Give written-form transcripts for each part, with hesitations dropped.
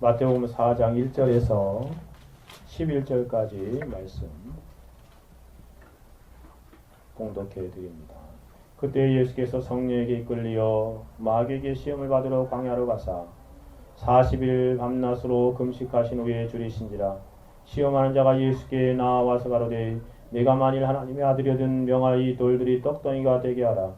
마태복음 4장 1절에서 11절까지 말씀 공독해 드립니다. 그때 예수께서 성령에게 이끌리어 마귀에게 시험을 받으러 광야로 가사 40일 밤낮으로 금식하신 후에 줄이신지라. 시험하는 자가 예수께 나와서 가로되 내가 만일 하나님의 아들이거든 명하여 돌들이 떡덩이가 되게 하라.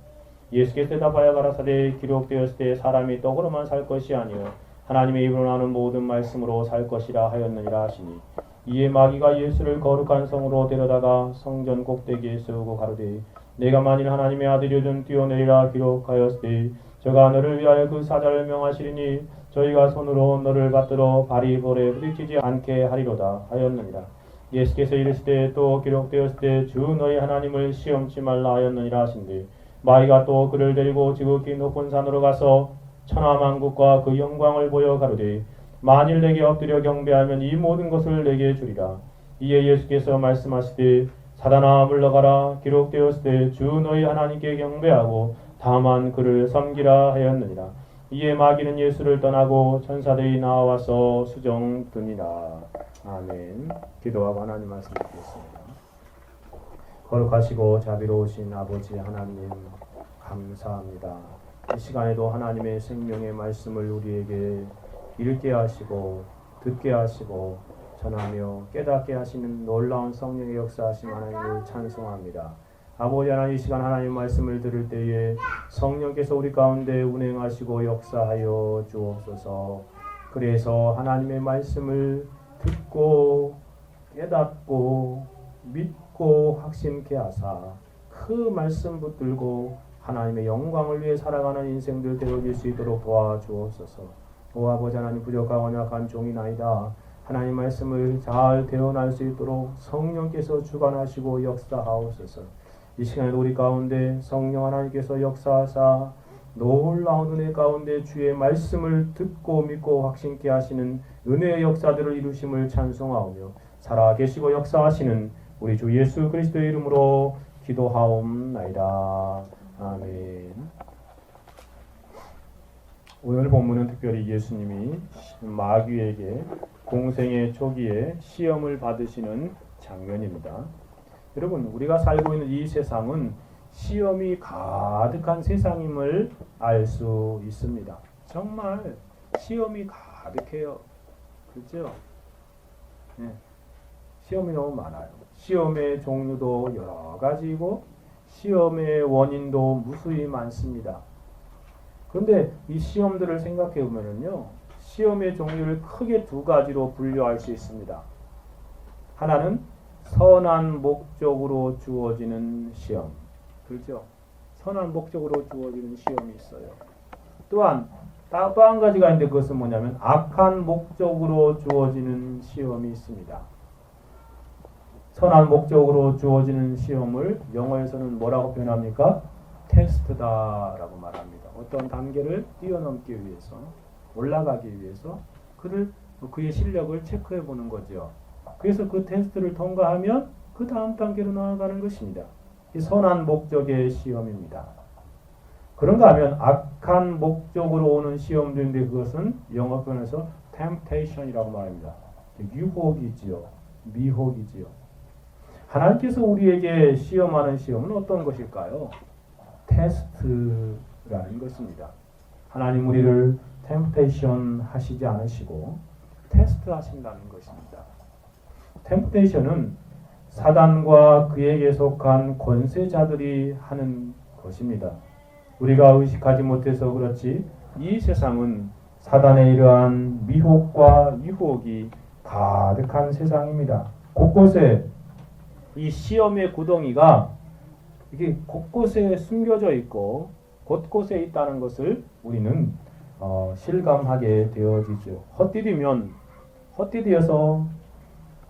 예수께서 대답하여 가라사대 기록되었을 때 사람이 떡으로만 살 것이 아니요 하나님의 입으로 나오는 모든 말씀으로 살 것이라 하였느니라 하시니, 이에 마귀가 예수를 거룩한 성으로 데려다가 성전 꼭대기에 세우고 가로되 내가 만일 하나님의 아들이거든 뛰어내리라 기록하였으되 저가 너를 위하여 그 사자를 명하시리니 저희가 손으로 너를 받들어 발이 볼에 부딪히지 않게 하리로다 하였느니라. 예수께서 이르시되 또 기록되었을 때 주 너희 하나님을 시험치 말라 하였느니라 하신대, 마귀가 또 그를 데리고 지극히 높은 산으로 가서 천하만국과 그 영광을 보여 가로되 만일 내게 엎드려 경배하면 이 모든 것을 내게 주리라. 이에 예수께서 말씀하시되 사단아 물러가라. 기록되었을 때 주 너희 하나님께 경배하고 다만 그를 섬기라 하였느니라. 이에 마귀는 예수를 떠나고 천사들이 나와서 수종드니라. 아멘. 기도하고 하나님 말씀 드리겠습니다. 거룩하시고 자비로우신 아버지 하나님 감사합니다. 이 시간에도 하나님의 생명의 말씀을 우리에게 읽게 하시고 듣게 하시고 전하며 깨닫게 하시는 놀라운 성령의 역사하심 하나님을 찬송합니다. 아버지 하나님, 이 시간 하나님 말씀을 들을 때에 성령께서 우리 가운데 운행하시고 역사하여 주옵소서. 그래서 하나님의 말씀을 듣고 깨닫고 믿고 확신케 하사 그 말씀 붙들고 하나님의 영광을 위해 살아가는 인생들 되어질 수 있도록 도와주옵소서. 오 아버지 하나님, 부족하고 연약한 종이나이다. 하나님 말씀을 잘 대언할 수 있도록 성령께서 주관하시고 역사하옵소서. 이 시간에 우리 가운데 성령 하나님께서 역사하사 놀라운 은혜 가운데 주의 말씀을 듣고 믿고 확신케 하시는 은혜의 역사들을 이루심을 찬송하오며 살아계시고 역사하시는 우리 주 예수 그리스도의 이름으로 기도하옵나이다. 아멘. 오늘 본문은 특별히 예수님이 마귀에게 공생의 초기에 시험을 받으시는 장면입니다. 여러분, 우리가 살고 있는 이 세상은 시험이 가득한 세상임을 알 수 있습니다. 정말 시험이 가득해요. 그렇죠? 네. 시험이 너무 많아요. 시험의 종류도 여러 가지이고 시험의 원인도 무수히 많습니다. 그런데 이 시험들을 생각해 보면요, 시험의 종류를 크게 두 가지로 분류할 수 있습니다. 하나는 선한 목적으로 주어지는 시험. 그렇죠? 선한 목적으로 주어지는 시험이 있어요. 또한 또 한 가지가 있는데 그것은 뭐냐면 악한 목적으로 주어지는 시험이 있습니다. 선한 목적으로 주어지는 시험을 영어에서는 뭐라고 표현합니까? 테스트다라고 말합니다. 어떤 단계를 뛰어넘기 위해서, 올라가기 위해서 그의 실력을 체크해 보는 거죠. 그래서 그 테스트를 통과하면 그 다음 단계로 나아가는 것입니다. 이 선한 목적의 시험입니다. 그런가 하면 악한 목적으로 오는 시험들인데 그것은 영어 표현에서 temptation이라고 말합니다. 유혹이지요. 미혹이지요. 하나님께서 우리에게 시험하는 시험은 어떤 것일까요? 테스트라는 것입니다. 하나님 우리를 템프테이션 하시지 않으시고 테스트 하신다는 것입니다. 템프테이션은 사단과 그에게 속한 권세자들이 하는 것입니다. 우리가 의식하지 못해서 그렇지 이 세상은 사단의 이러한 미혹과 유혹이 가득한 세상입니다. 곳곳에 이 시험의 구덩이가 이게 곳곳에 숨겨져 있고 곳곳에 있다는 것을 우리는 실감하게 되어지죠. 헛디디어서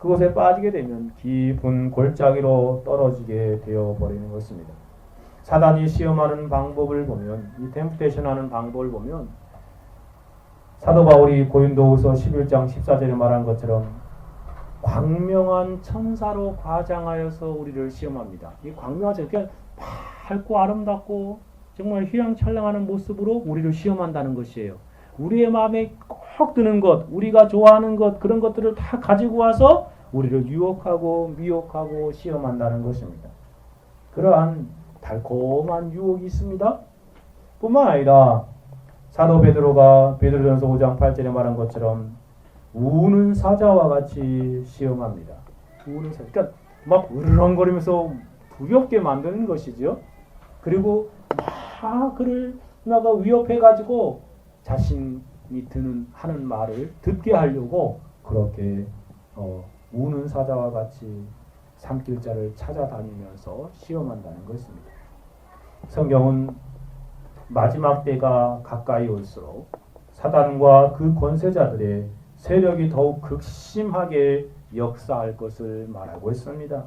그곳에 빠지게 되면 깊은 골짜기로 떨어지게 되어버리는 것입니다. 사단이 시험하는 방법을 보면, 이 템프테이션 하는 방법을 보면 사도 바울이 고린도후서 11장 14절에 말한 것처럼 광명한 천사로 과장하여서 우리를 시험합니다. 이 광명하죠. 그냥 밝고 아름답고 정말 휘황찬란하는 모습으로 우리를 시험한다는 것이에요. 우리의 마음에 꼭 드는 것, 우리가 좋아하는 것, 그런 것들을 다 가지고 와서 우리를 유혹하고 미혹하고 시험한다는 것입니다. 그러한 달콤한 유혹이 있습니다. 뿐만 아니라 사도 베드로가 베드로전서 5장 8절에 말한 것처럼 우는 사자와 같이 시험합니다. 우는 사자. 그러니까 막 으르렁거리면서 두렵게 만드는 것이죠. 그리고 막 그를 나가 위협해 가지고 자신이 하는 말을 듣게 하려고 그렇게 우는 사자와 같이 삼킬자를 찾아다니면서 시험한다는 것입니다. 성경은 마지막 때가 가까이 올수록 사단과 그 권세자들의 세력이 더욱 극심하게 역사할 것을 말하고 있습니다.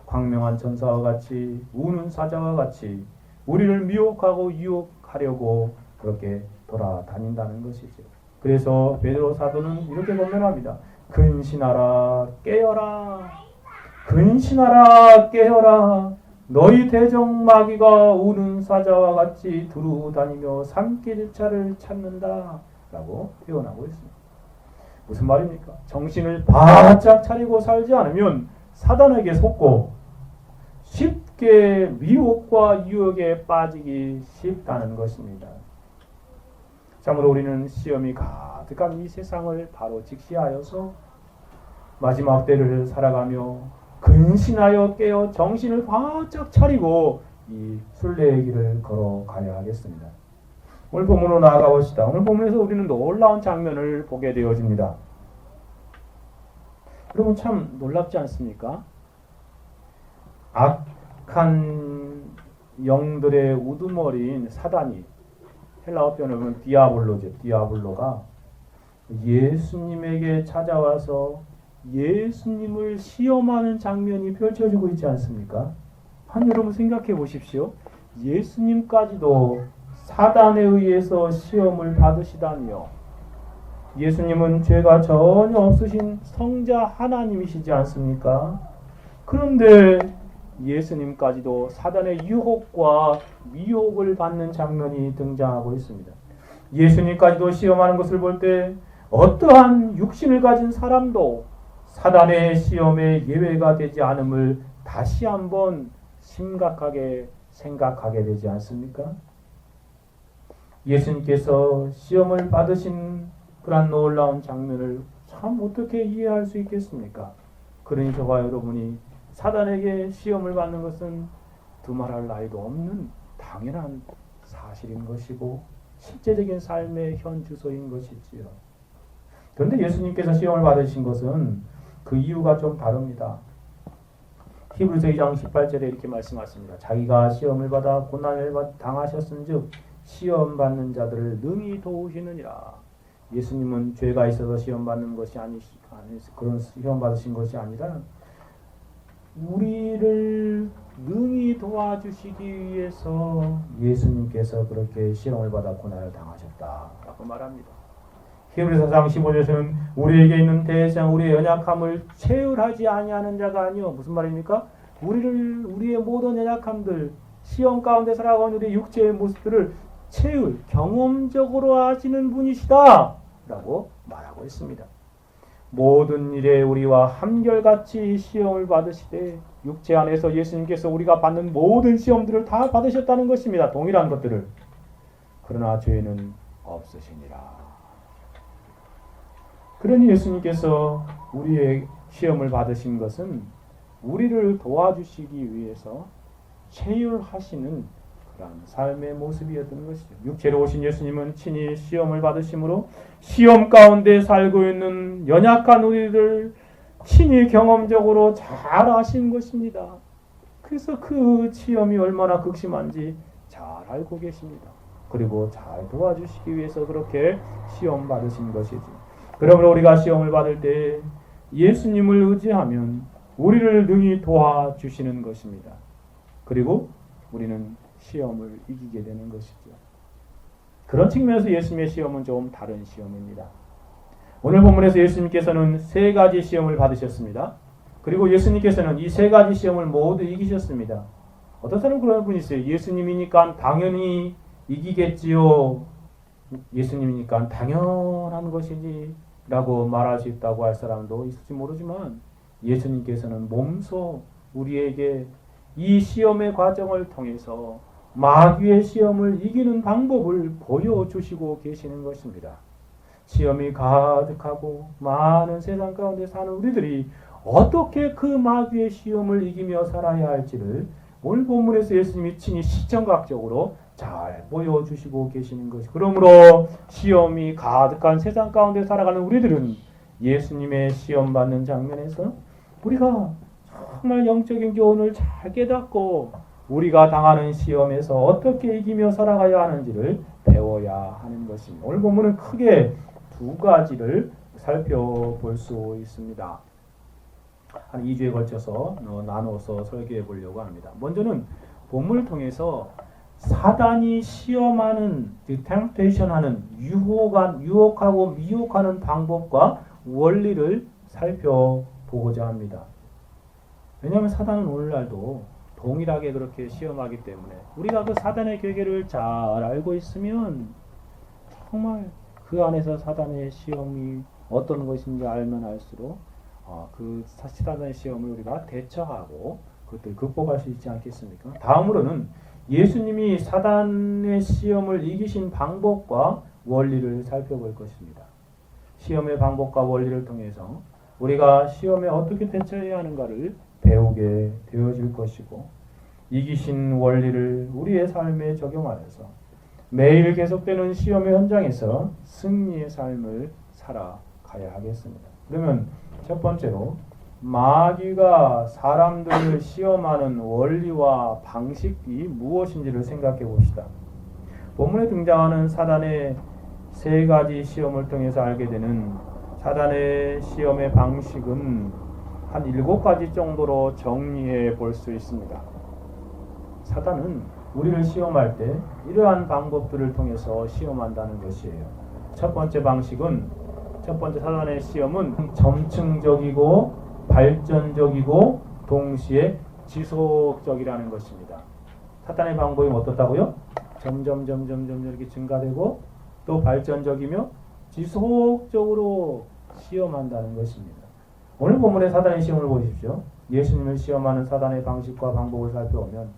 광명한 천사와 같이 우는 사자와 같이 우리를 미혹하고 유혹하려고 그렇게 돌아다닌다는 것이죠. 그래서 베드로 사도는 이렇게 권면합니다. 근신하라 깨어라. 근신하라 깨어라. 너희 대적 마귀가 우는 사자와 같이 두루 다니며 삼킬 자를 찾는다 라고 표현하고 있습니다. 무슨 말입니까? 정신을 바짝 차리고 살지 않으면 사단에게 속고 쉽게 미혹과 유혹에 빠지기 쉽다는 것입니다. 참으로 우리는 시험이 가득한 이 세상을 바로 직시하여서 마지막 때를 살아가며 근신하여 깨어 정신을 바짝 차리고 이 순례의 길을 걸어가야 하겠습니다. 오늘 본문으로 나아가 봅시다. 오늘 본문에서 우리는 놀라운 장면을 보게 되어집니다. 여러분 참 놀랍지 않습니까? 악한 영들의 우두머리인 사단이, 헬라어 표현을 디아블로죠. 디아블로가 예수님에게 찾아와서 예수님을 시험하는 장면이 펼쳐지고 있지 않습니까? 한 여러분 생각해 보십시오. 예수님까지도 사단에 의해서 시험을 받으시다니요. 예수님은 죄가 전혀 없으신 성자 하나님이시지 않습니까? 그런데 예수님까지도 사단의 유혹과 미혹을 받는 장면이 등장하고 있습니다. 예수님까지도 시험하는 것을 볼 때 어떠한 육신을 가진 사람도 사단의 시험에 예외가 되지 않음을 다시 한번 심각하게 생각하게 되지 않습니까? 예수님께서 시험을 받으신 그런 놀라운 장면을 참 어떻게 이해할 수 있겠습니까? 그러니 저와 여러분이 사단에게 시험을 받는 것은 두말할 나위도 없는 당연한 사실인 것이고 실제적인 삶의 현 주소인 것이지요. 그런데 예수님께서 시험을 받으신 것은 그 이유가 좀 다릅니다. 히브리서 2장 18절에 이렇게 말씀하십니다. 자기가 시험을 받아 고난을 당하셨은즉 시험 받는 자들을 능히 도우시느니라. 예수님은 죄가 있어서 시험 받는 것이 그런 시험 받으신 것이 아니라 우리를 능히 도와주시기 위해서 예수님께서 그렇게 시험을 받아 고난을 당하셨다라고 말합니다. 히브리서 4장 15절에서는 우리에게 있는 대장 우리의 연약함을 체휼하지 아니하는 자가 아니요. 무슨 말입니까? 우리의 모든 연약함들, 시험 가운데 살아가는 우리의 육체의 모습들을 경험적으로 아시는 분이시다 라고 말하고 있습니다. 모든 일에 우리와 한결같이 시험을 받으시되 육체 안에서 예수님께서 우리가 받는 모든 시험들을 다 받으셨다는 것입니다. 동일한 것들을. 그러나 죄는 없으시니라. 그러니 예수님께서 우리의 시험을 받으신 것은 우리를 도와주시기 위해서 체휼하시는 그런 삶의 모습이었던 것이죠. 육체로 오신 예수님은 친히 시험을 받으심으로 시험 가운데 살고 있는 연약한 우리를 친히 경험적으로 잘 아신 것입니다. 그래서 그 시험이 얼마나 극심한지 잘 알고 계십니다. 그리고 잘 도와주시기 위해서 그렇게 시험 받으신 것이죠. 그러므로 우리가 시험을 받을 때 예수님을 의지하면 우리를 능히 도와주시는 것입니다. 그리고 우리는 시험을 이기게 되는 것이죠. 그런 측면에서 예수님의 시험은 좀 다른 시험입니다. 오늘 본문에서 예수님께서는 세 가지 시험을 받으셨습니다. 그리고 예수님께서는 이 세 가지 시험을 모두 이기셨습니다. 어떤 사람 그런 분이 있어요. 예수님이니까 당연히 이기겠지요. 예수님이니까 당연한 것이지 라고 말할 수 있다고 할 사람도 있을지 모르지만 예수님께서는 몸소 우리에게 이 시험의 과정을 통해서 마귀의 시험을 이기는 방법을 보여주시고 계시는 것입니다. 시험이 가득하고 많은 세상 가운데 사는 우리들이 어떻게 그 마귀의 시험을 이기며 살아야 할지를 오늘 본문에서 예수님이 친히 시청각적으로 잘 보여주시고 계시는 것이. 그러므로 시험이 가득한 세상 가운데 살아가는 우리들은 예수님의 시험 받는 장면에서 우리가 정말 영적인 교훈을 잘 깨닫고 우리가 당하는 시험에서 어떻게 이기며 살아가야 하는지를 배워야 하는 것입니다. 오늘 본문은 크게 두 가지를 살펴볼 수 있습니다. 한 2주에 걸쳐서 나눠서 설교해 보려고 합니다. 먼저는 본문을 통해서 사단이 시험하는, 템테이션하는, 유혹하고 미혹하는 방법과 원리를 살펴보고자 합니다. 왜냐하면 사단은 오늘날도 동일하게 그렇게 시험하기 때문에 우리가 그 사단의 계계를 잘 알고 있으면 정말 그 안에서 사단의 시험이 어떤 것인지 알면 알수록 그 사단의 시험을 우리가 대처하고 그것들 극복할 수 있지 않겠습니까? 다음으로는 예수님이 사단의 시험을 이기신 방법과 원리를 살펴볼 것입니다. 시험의 방법과 원리를 통해서 우리가 시험에 어떻게 대처해야 하는가를 배우게 되어질 것이고 이기신 원리를 우리의 삶에 적용하면서 매일 계속되는 시험의 현장에서 승리의 삶을 살아가야 하겠습니다. 그러면 첫 번째로 마귀가 사람들을 시험하는 원리와 방식이 무엇인지를 생각해 봅시다. 본문에 등장하는 사단의 세 가지 시험을 통해서 알게 되는 사단의 시험의 방식은 한 7가지 정도로 정리해 볼 수 있습니다. 사단은 우리를 시험할 때 이러한 방법들을 통해서 시험한다는 것이에요. 첫 번째 사단의 시험은 점층적이고 발전적이고 동시에 지속적이라는 것입니다. 사단의 방법이 어떻다고요? 점점 이렇게 증가되고 또 발전적이며 지속적으로 시험한다는 것입니다. 오늘 본문의 사단의 시험을 보십시오. 예수님을 시험하는 사단의 방식과 방법을 살펴보면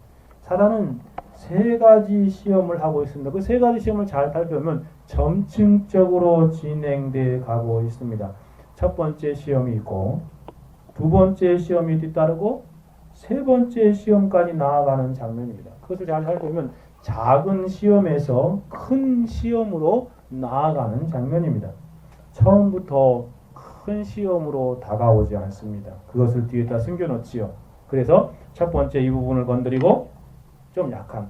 사단은 3가지 시험을 하고 있습니다. 그 3가지 시험을 잘 살펴보면 점층적으로 진행되어 가고 있습니다. 첫 번째 시험이 있고 두 번째 시험이 뒤따르고 세 번째 시험까지 나아가는 장면입니다. 그것을 잘 살펴보면 작은 시험에서 큰 시험으로 나아가는 장면입니다. 처음부터 큰 시험으로 다가오지 않습니다. 그것을 뒤에다 숨겨놓지요. 그래서 첫 번째 이 부분을 건드리고 좀 약한,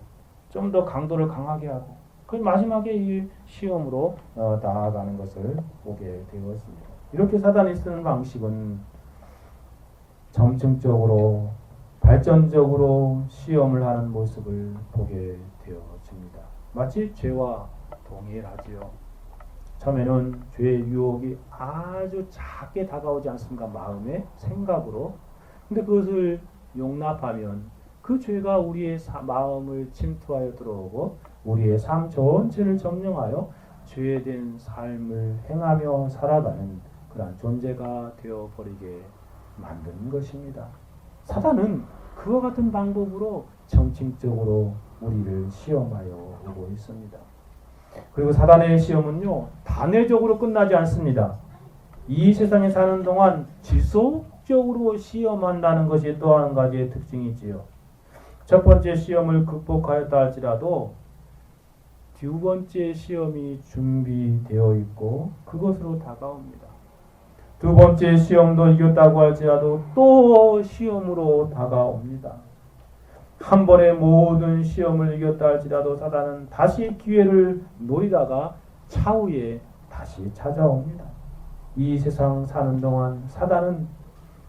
좀 더 강도를 강하게 하고 그 마지막에 이 시험으로 나아가는 것을 보게 되었습니다. 이렇게 사단이 쓰는 방식은 점층적으로 발전적으로 시험을 하는 모습을 보게 되어집니다. 마치 죄와 동일하지요. 처음에는 죄의 유혹이 아주 작게 다가오지 않습니까? 마음의 생각으로. 근데 그것을 용납하면 그 죄가 우리의 마음을 침투하여 들어오고 우리의 삶 전체를 점령하여 죄된 삶을 행하며 살아가는 그러한 존재가 되어버리게 만드는 것입니다. 사단은 그와 같은 방법으로 점층적으로 우리를 시험하여 오고 있습니다. 그리고 사단의 시험은요, 단회적으로 끝나지 않습니다. 이 세상에 사는 동안 지속적으로 시험한다는 것이 또 한 가지의 특징이지요. 첫 번째 시험을 극복하였다 할지라도 두 번째 시험이 준비되어 있고 그것으로 다가옵니다. 두 번째 시험도 이겼다고 할지라도 또 시험으로 다가옵니다. 한 번에 모든 시험을 이겼다 할지라도 사단은 다시 기회를 노리다가 차후에 다시 찾아옵니다. 이 세상 사는 동안 사단은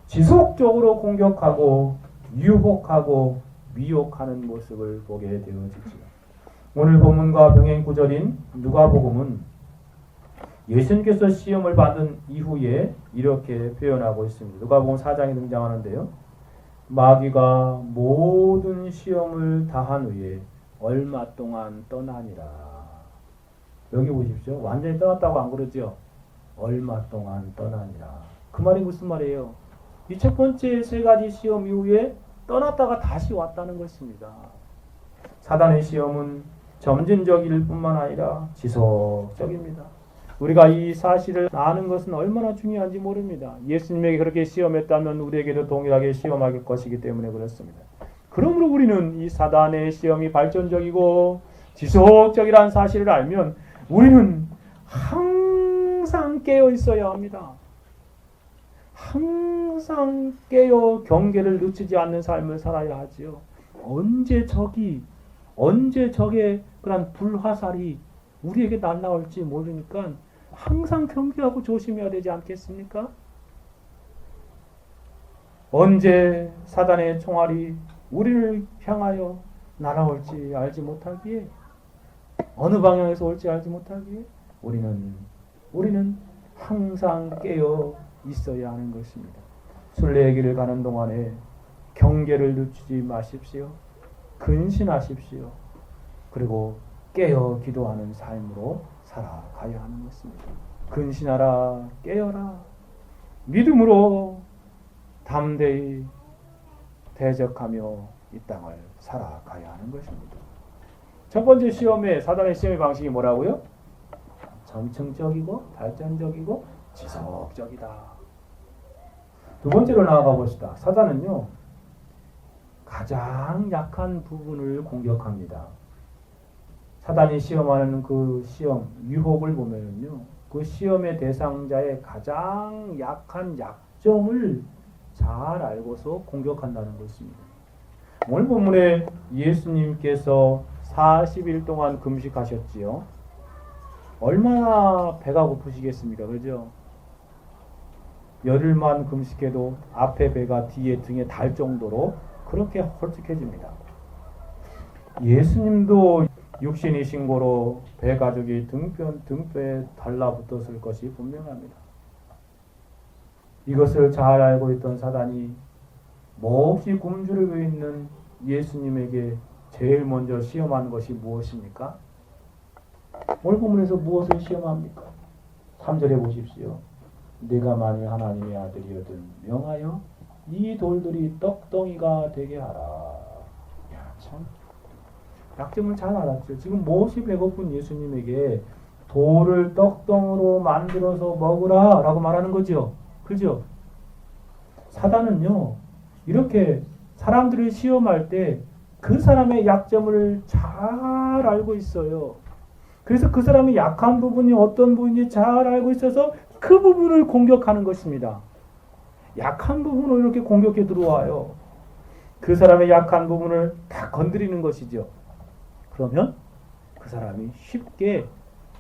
지속적으로 공격하고 유혹하고 미혹하는 모습을 보게 되어지죠. 오늘 본문과 병행 구절인 누가복음은 예수님께서 시험을 받은 이후에 이렇게 표현하고 있습니다. 누가복음 4장에 등장하는데요. 마귀가 모든 시험을 다한 후에 얼마 동안 떠나니라. 여기 보십시오. 완전히 떠났다고 안 그러죠? 얼마 동안 떠나니라. 그 말이 무슨 말이에요? 이 첫 번째 세 가지 시험 이후에 떠났다가 다시 왔다는 것입니다. 사단의 시험은 점진적일 뿐만 아니라 지속적입니다. 우리가 이 사실을 아는 것은 얼마나 중요한지 모릅니다. 예수님에게 그렇게 시험했다면 우리에게도 동일하게 시험할 것이기 때문에 그렇습니다. 그러므로 우리는 이 사단의 시험이 발전적이고 지속적이라는 사실을 알면 우리는 항상 깨어 있어야 합니다. 항상 깨어 경계를 늦추지 않는 삶을 살아야 하지요. 언제 적의 그런 불화살이 우리에게 날라올지 모르니까 항상 경계하고 조심해야 되지 않겠습니까? 언제 사단의 총알이 우리를 향하여 날아올지 알지 못하기에, 어느 방향에서 올지 알지 못하기에 우리는 항상 깨어 있어야 하는 것입니다. 순례의 길을 가는 동안에 경계를 늦추지 마십시오. 근신하십시오. 그리고 깨어 기도하는 삶으로 살아가야 하는 것입니다. 근신하라, 깨어라, 믿음으로 담대히 대적하며 이 땅을 살아가야 하는 것입니다. 첫 번째 시험에 사단의 시험의 방식이 뭐라고요? 점층적이고 발전적이고 지속적이다. 두 번째로 나아가 봅시다. 사단은요, 가장 약한 부분을 공격합니다. 사단이 시험하는 그 시험, 유혹을 보면은요, 그 시험의 대상자의 가장 약한 약점을 잘 알고서 공격한다는 것입니다. 오늘 본문에 예수님께서 40일 동안 금식하셨지요. 얼마나 배가 고프시겠습니까? 그죠? 열흘만 금식해도 앞에 배가 뒤에 등에 달 정도로 그렇게 헐쭉해집니다. 예수님도 육신이신 고로 배 가죽이 등뼈에 달라붙었을 것이 분명합니다. 이것을 잘 알고 있던 사단이 몹시 굶주리고 있는 예수님에게 제일 먼저 시험한 것이 무엇입니까? 오늘 본문에서 무엇을 시험합니까? 3절에 보십시오. 네가 만일 하나님의 아들이거든 명하여 이 돌들이 떡덩이가 되게 하라. 야, 참 약점을 잘 알았죠. 지금 몹시 배고픈 예수님에게 돌을 떡덩으로 만들어서 먹으라 라고 말하는 거죠. 그죠? 사단은요, 이렇게 사람들을 시험할 때 그 사람의 약점을 잘 알고 있어요. 그래서 그 사람의 약한 부분이 어떤 부분인지 잘 알고 있어서 그 부분을 공격하는 것입니다. 약한 부분을 이렇게 공격해 들어와요. 그 사람의 약한 부분을 다 건드리는 것이죠. 그러면 그 사람이 쉽게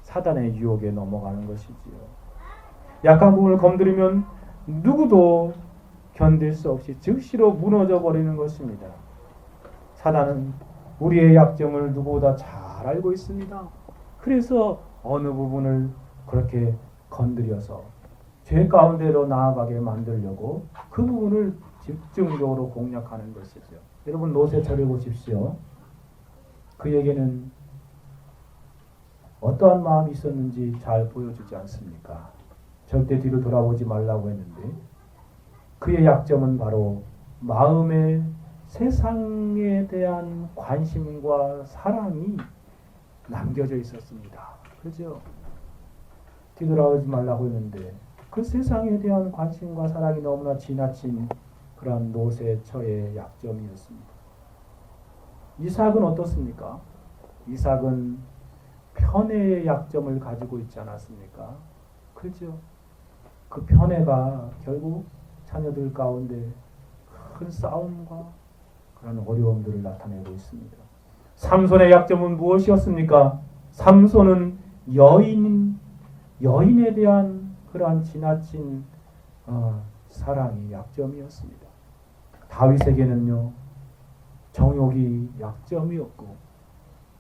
사단의 유혹에 넘어가는 것이지요. 약한 부분을 건드리면 누구도 견딜 수 없이 즉시로 무너져 버리는 것입니다. 사단은 우리의 약점을 누구보다 잘 알고 있습니다. 그래서 어느 부분을 그렇게 건드려서 죄 가운데로 나아가게 만들려고 그 부분을 집중적으로 공략하는 것이죠. 여러분 노새처를 보십시오. 그에게는 어떠한 마음이 있었는지 잘 보여주지 않습니까? 절대 뒤로 돌아보지 말라고 했는데 그의 약점은 바로 마음의 세상에 대한 관심과 사랑이 남겨져 있었습니다. 그렇죠? 뒤돌아오지 말라고 했는데 그 세상에 대한 관심과 사랑이 너무나 지나친 그런 노새처의 약점이었습니다. 이삭은 어떻습니까? 이삭은 편애의 약점을 가지고 있지 않았습니까? 그렇죠? 그 편애가 결국 자녀들 가운데 큰 싸움과 그런 어려움들을 나타내고 있습니다. 삼손의 약점은 무엇이었습니까? 삼손은 여인에 대한 그러한 지나친 사랑이 약점이었습니다. 다윗에게는요, 정욕이 약점이었고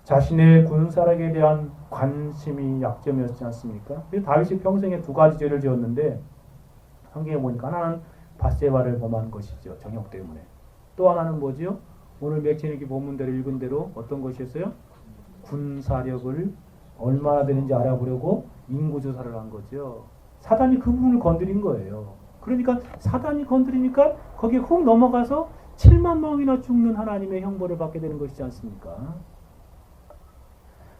자신의 군사력에 대한 관심이 약점이었지 않습니까? 다윗이 평생에 두 가지 죄를 지었는데 성경에 보니까 하나는 밧세바를 범한 것이죠. 정욕 때문에. 또 하나는 뭐죠? 오늘 맥체니기 본문대로 읽은 대로 어떤 것이었어요? 군사력을 얼마나 되는지 알아보려고 인구조사를 한 거죠. 사단이 그 부분을 건드린 거예요. 그러니까 사단이 건드리니까 거기에 훅 넘어가서 7만 명이나 죽는 하나님의 형벌을 받게 되는 것이지 않습니까?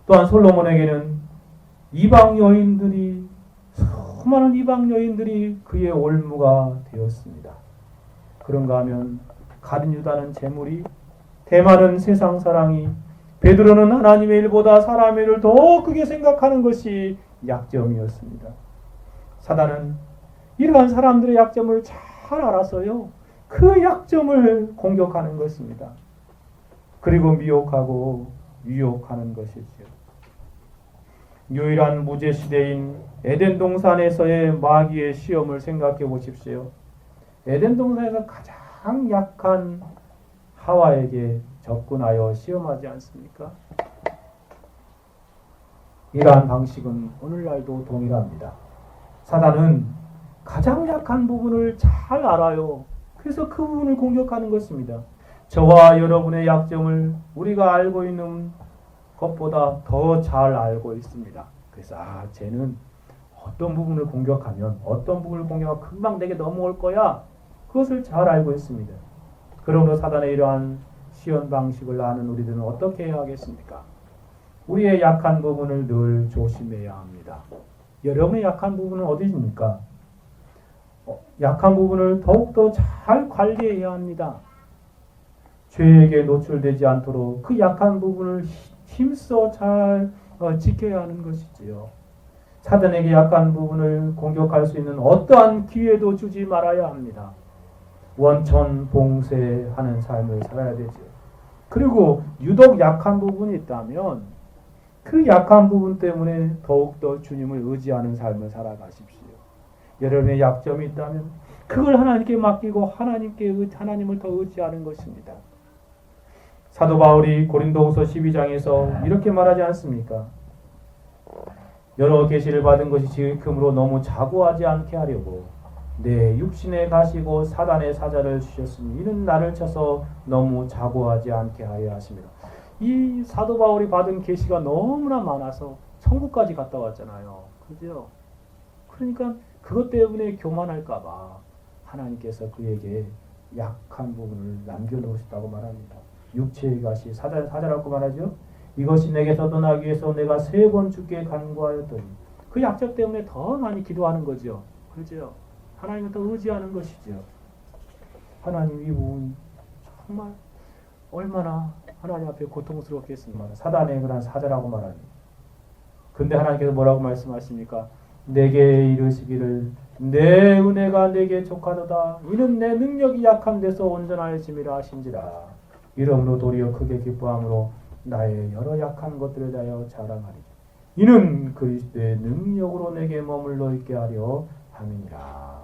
또한 솔로몬에게는 이방 여인들이, 수많은 이방 여인들이 그의 올무가 되었습니다. 그런가 하면 가룟 유다는 재물이, 대만은 세상 사랑이, 베드로는 하나님의 일보다 사람의 일을 더 크게 생각하는 것이 약점이었습니다. 사단은 이러한 사람들의 약점을 잘 알아서요, 그 약점을 공격하는 것입니다. 그리고 미혹하고 유혹하는 것이죠. 유일한 무죄 시대인 에덴 동산에서의 마귀의 시험을 생각해 보십시오. 에덴 동산에서 가장 약한 하와에게 접근하여 시험하지 않습니까? 이러한 방식은 오늘날도 동일합니다. 사단은 가장 약한 부분을 잘 알아요. 그래서 그 부분을 공격하는 것입니다. 저와 여러분의 약점을 우리가 알고 있는 것보다 더 잘 알고 있습니다. 그래서 쟤는 어떤 부분을 공격하면, 어떤 부분을 공격하면 금방 내게 넘어올 거야, 그것을 잘 알고 있습니다. 그러므로 사단의 이러한 시험 방식을 아는 우리들은 어떻게 해야 하겠습니까? 우리의 약한 부분을 늘 조심해야 합니다. 여러분의 약한 부분은 어디입니까? 약한 부분을 더욱더 잘 관리해야 합니다. 죄에게 노출되지 않도록 그 약한 부분을 힘써 잘 지켜야 하는 것이지요. 사단에게 약한 부분을 공격할 수 있는 어떠한 기회도 주지 말아야 합니다. 원천 봉쇄하는 삶을 살아야 되죠. 그리고 유독 약한 부분이 있다면 그 약한 부분 때문에 더욱더 주님을 의지하는 삶을 살아가십시오. 여러분의 약점이 있다면 그걸 하나님께 맡기고 하나님을 더 의지하는 것입니다. 사도 바울이 고린도후서 12장에서 이렇게 말하지 않습니까? 여러 계시를 받은 것이 지금으로 너무 자고하지 않게 하려고 내 육신에 가시고 사단의 사자를 주셨으니 이는 나를 쳐서 너무 자고하지 않게 하려 하십니다. 이 사도 바울이 받은 계시가 너무나 많아서 천국까지 갔다 왔잖아요. 그죠? 그러니까 그것 때문에 교만할까 봐 하나님께서 그에게 약한 부분을 남겨놓으셨다고 말합니다. 육체의 가시, 사자라고 말하죠. 이것이 내게서 떠나기 위해서 내가 3번 주께 간구하였더니, 그 약점 때문에 더 많이 기도하는 거죠. 그렇죠? 하나님을 더 의지하는 것이죠. 하나님 이 부분 정말 얼마나 하나님 앞에 고통스럽겠습니까? 사단의 그런 사자라고 말합니다. 근데 하나님께서 뭐라고 말씀하십니까? 내게 이르시기를 내 은혜가 내게 족하도다. 이는 내 능력이 약한 데서 온전하여짐이라 하신지라. 이러므로 도리어 크게 기뻐함으로 나의 여러 약한 것들에 대하여 자랑하리. 이는 그리스도의 능력으로 내게 머물러 있게 하려 함이니라.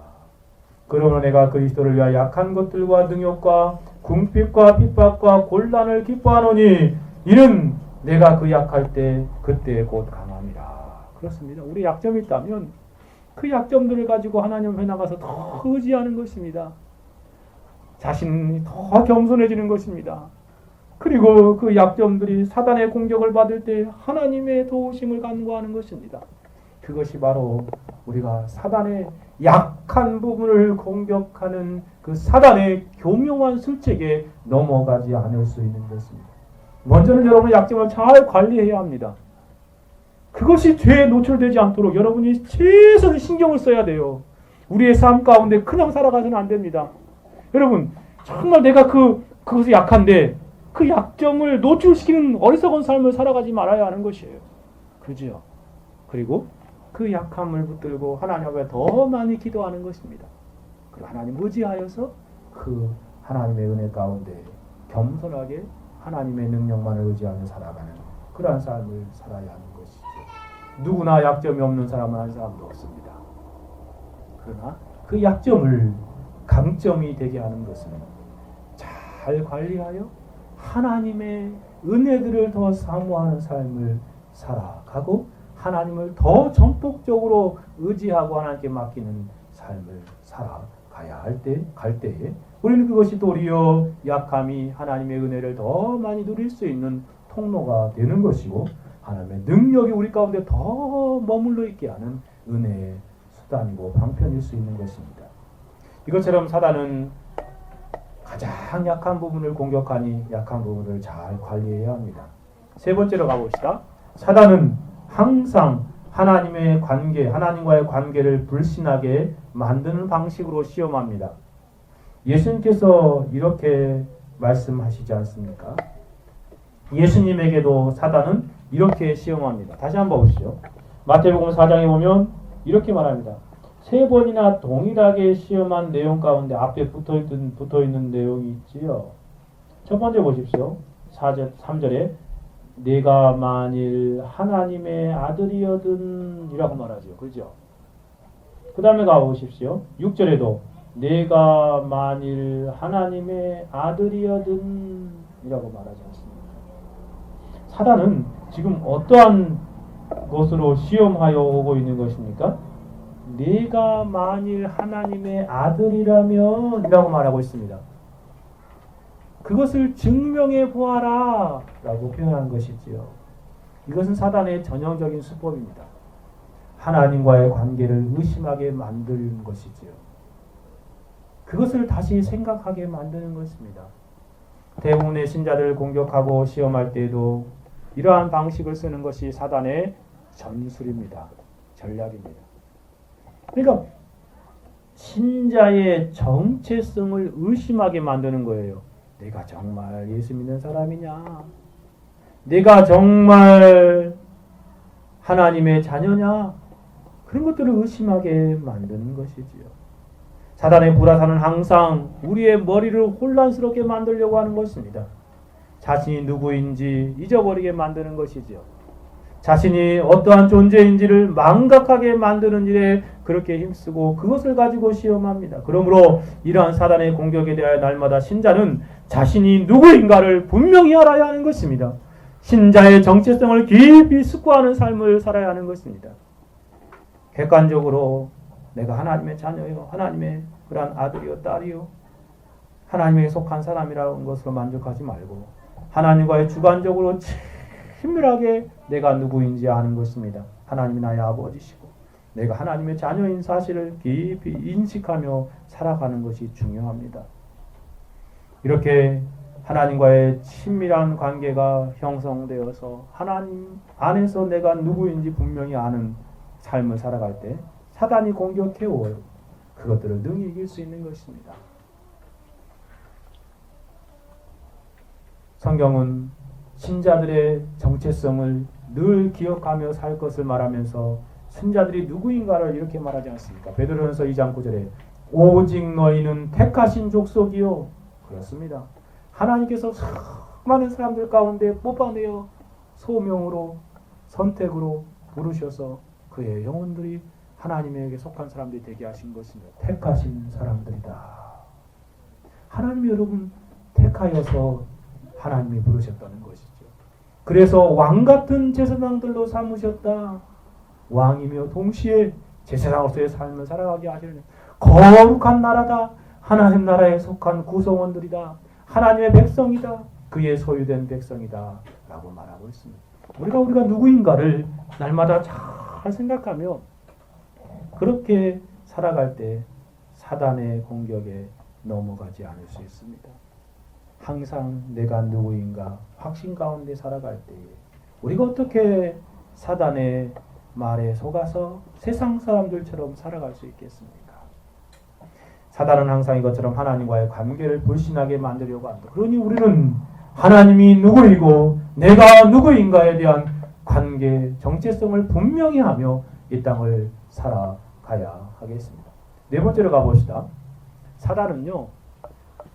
그러므로 내가 그리스도를 위하여 약한 것들과 능욕과 궁핍과 핍박과 곤란을 기뻐하노니 이는 내가 그 약할 때 그때 곧 강함이라. 그렇습니다. 우리 약점이 있다면 그 약점들을 가지고 하나님 앞에 나가서 더 의지하는 것입니다. 자신이 더 겸손해지는 것입니다. 그리고 그 약점들이 사단의 공격을 받을 때 하나님의 도우심을 간구하는 것입니다. 그것이 바로 우리가 사단의 약한 부분을 공격하는 그 사단의 교묘한 술책에 넘어가지 않을 수 있는 것입니다. 먼저는 여러분의 약점을 잘 관리해야 합니다. 그것이 죄에 노출되지 않도록 여러분이 최선의 신경을 써야 돼요. 우리의 삶 가운데 그냥 살아가서는 안 됩니다. 여러분, 정말 내가 그것이 약한데 그 약점을 노출시키는 어리석은 삶을 살아가지 말아야 하는 것이에요. 그죠? 그리고 그 약함을 붙들고 하나님 앞에 더 많이 기도하는 것입니다. 그리고 하나님 의지하여서 그 하나님의 은혜 가운데 겸손하게 하나님의 능력만을 의지하며 살아가는 그러한 삶을 살아야 하는 것이죠. 누구나 약점이 없는 사람은 한 사람도 없습니다. 그러나 그 약점을 강점이 되게 하는 것은 잘 관리하여 하나님의 은혜들을 더 사모하는 삶을 살아가고 하나님을 더 전폭적으로 의지하고 하나님께 맡기는 삶을 살아가야 갈 때에 우리는 그것이 도리어 약함이 하나님의 은혜를 더 많이 누릴 수 있는 통로가 되는 것이고 하나님의 능력이 우리 가운데 더 머물러 있게 하는 은혜의 수단이고 방편일 수 있는 것입니다. 이것처럼 사단은 가장 약한 부분을 공격하니 약한 부분을 잘 관리해야 합니다. 세 번째로 가봅시다. 사단은 항상 하나님과의 관계를 불신하게 만드는 방식으로 시험합니다. 예수님께서 이렇게 말씀하시지 않습니까? 예수님에게도 사단은 이렇게 시험합니다. 다시 한번 보시죠. 마태복음 4장에 보면 이렇게 말합니다. 3번이나 동일하게 시험한 내용 가운데 앞에 붙어있는 내용이 있지요. 첫 번째 보십시오. 3절에 내가 만일 하나님의 아들이어든 이라고 말하죠. 그죠? 그 다음에 가보십시오. 6절에도 내가 만일 하나님의 아들이어든 이라고 말하지 않습니다. 사단은 지금 어떠한 것으로 시험하여 오고 있는 것입니까? 내가 만일 하나님의 아들이라면 이라고 말하고 있습니다. 그것을 증명해 보아라 라고 표현한 것이지요. 이것은 사단의 전형적인 수법입니다. 하나님과의 관계를 의심하게 만드는 것이지요. 그것을 다시 생각하게 만드는 것입니다. 대부분의 신자들을 공격하고 시험할 때에도 이러한 방식을 쓰는 것이 사단의 전술입니다. 전략입니다. 그러니까 신자의 정체성을 의심하게 만드는 거예요. 내가 정말 예수 믿는 사람이냐? 내가 정말 하나님의 자녀냐? 그런 것들을 의심하게 만드는 것이지요. 사단의 불화사는 항상 우리의 머리를 혼란스럽게 만들려고 하는 것입니다. 자신이 누구인지 잊어버리게 만드는 것이지요. 자신이 어떠한 존재인지를 망각하게 만드는 일에 그렇게 힘쓰고 그것을 가지고 시험합니다. 그러므로 이러한 사단의 공격에 대하여 날마다 신자는 자신이 누구인가를 분명히 알아야 하는 것입니다. 신자의 정체성을 깊이 숙고하는 삶을 살아야 하는 것입니다. 객관적으로 내가 하나님의 자녀요, 하나님의 그러한 아들이요, 딸이요, 하나님에게 속한 사람이라는 것으로 만족하지 말고 하나님과의 주관적으로 친밀하게 내가 누구인지 아는 것입니다. 하나님이 나의 아버지시고 내가 하나님의 자녀인 사실을 깊이 인식하며 살아가는 것이 중요합니다. 이렇게 하나님과의 친밀한 관계가 형성되어서 하나님 안에서 내가 누구인지 분명히 아는 삶을 살아갈 때 사단이 공격해 오요. 그것들을 능히 이길 수 있는 것입니다. 성경은 신자들의 정체성을 늘 기억하며 살 것을 말하면서 신자들이 누구인가를 이렇게 말하지 않습니까? 베드로전서 2장 9절에 오직 너희는 택하신 족속이요. 그렇습니다. 하나님께서 수많은 사람들 가운데 뽑아내어 소명으로 선택으로 부르셔서 그의 영혼들이 하나님에게 속한 사람들이 되게 하신 것입니다. 택하신 사람들이다. 하나님이 여러분 택하여서 하나님이 부르셨다는 것이죠. 그래서 왕같은 제사장들로 삼으셨다. 왕이며 동시에 제사장으로서의 삶을 살아가게 하시는 거룩한 나라다. 하나님 나라에 속한 구성원들이다. 하나님의 백성이다. 그의 소유된 백성이다. 라고 말하고 있습니다. 우리가 누구인가를 날마다 잘 생각하며 그렇게 살아갈 때 사단의 공격에 넘어가지 않을 수 있습니다. 항상 내가 누구인가 확신 가운데 살아갈 때에 우리가 어떻게 사단의 말에 속아서 세상 사람들처럼 살아갈 수 있겠습니까? 사단은 항상 이것처럼 하나님과의 관계를 불신하게 만들려고 한다. 그러니 우리는 하나님이 누구이고 내가 누구인가에 대한 관계, 정체성을 분명히 하며 이 땅을 살아가야 하겠습니다. 네 번째로 가봅시다. 사단은요,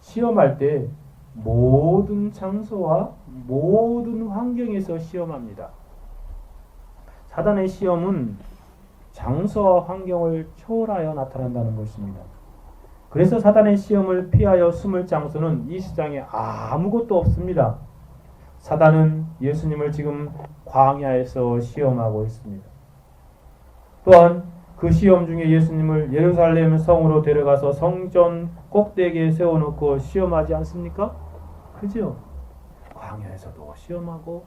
시험할 때 모든 장소와 모든 환경에서 시험합니다. 사단의 시험은 장소와 환경을 초월하여 나타난다는 것입니다. 그래서 사단의 시험을 피하여 숨을 장소는 이 세상에 아무것도 없습니다. 사단은 예수님을 지금 광야에서 시험하고 있습니다. 또한 그 시험 중에 예수님을 예루살렘 성으로 데려가서 성전 꼭대기에 세워놓고 시험하지 않습니까? 그죠? 광야에서도 시험하고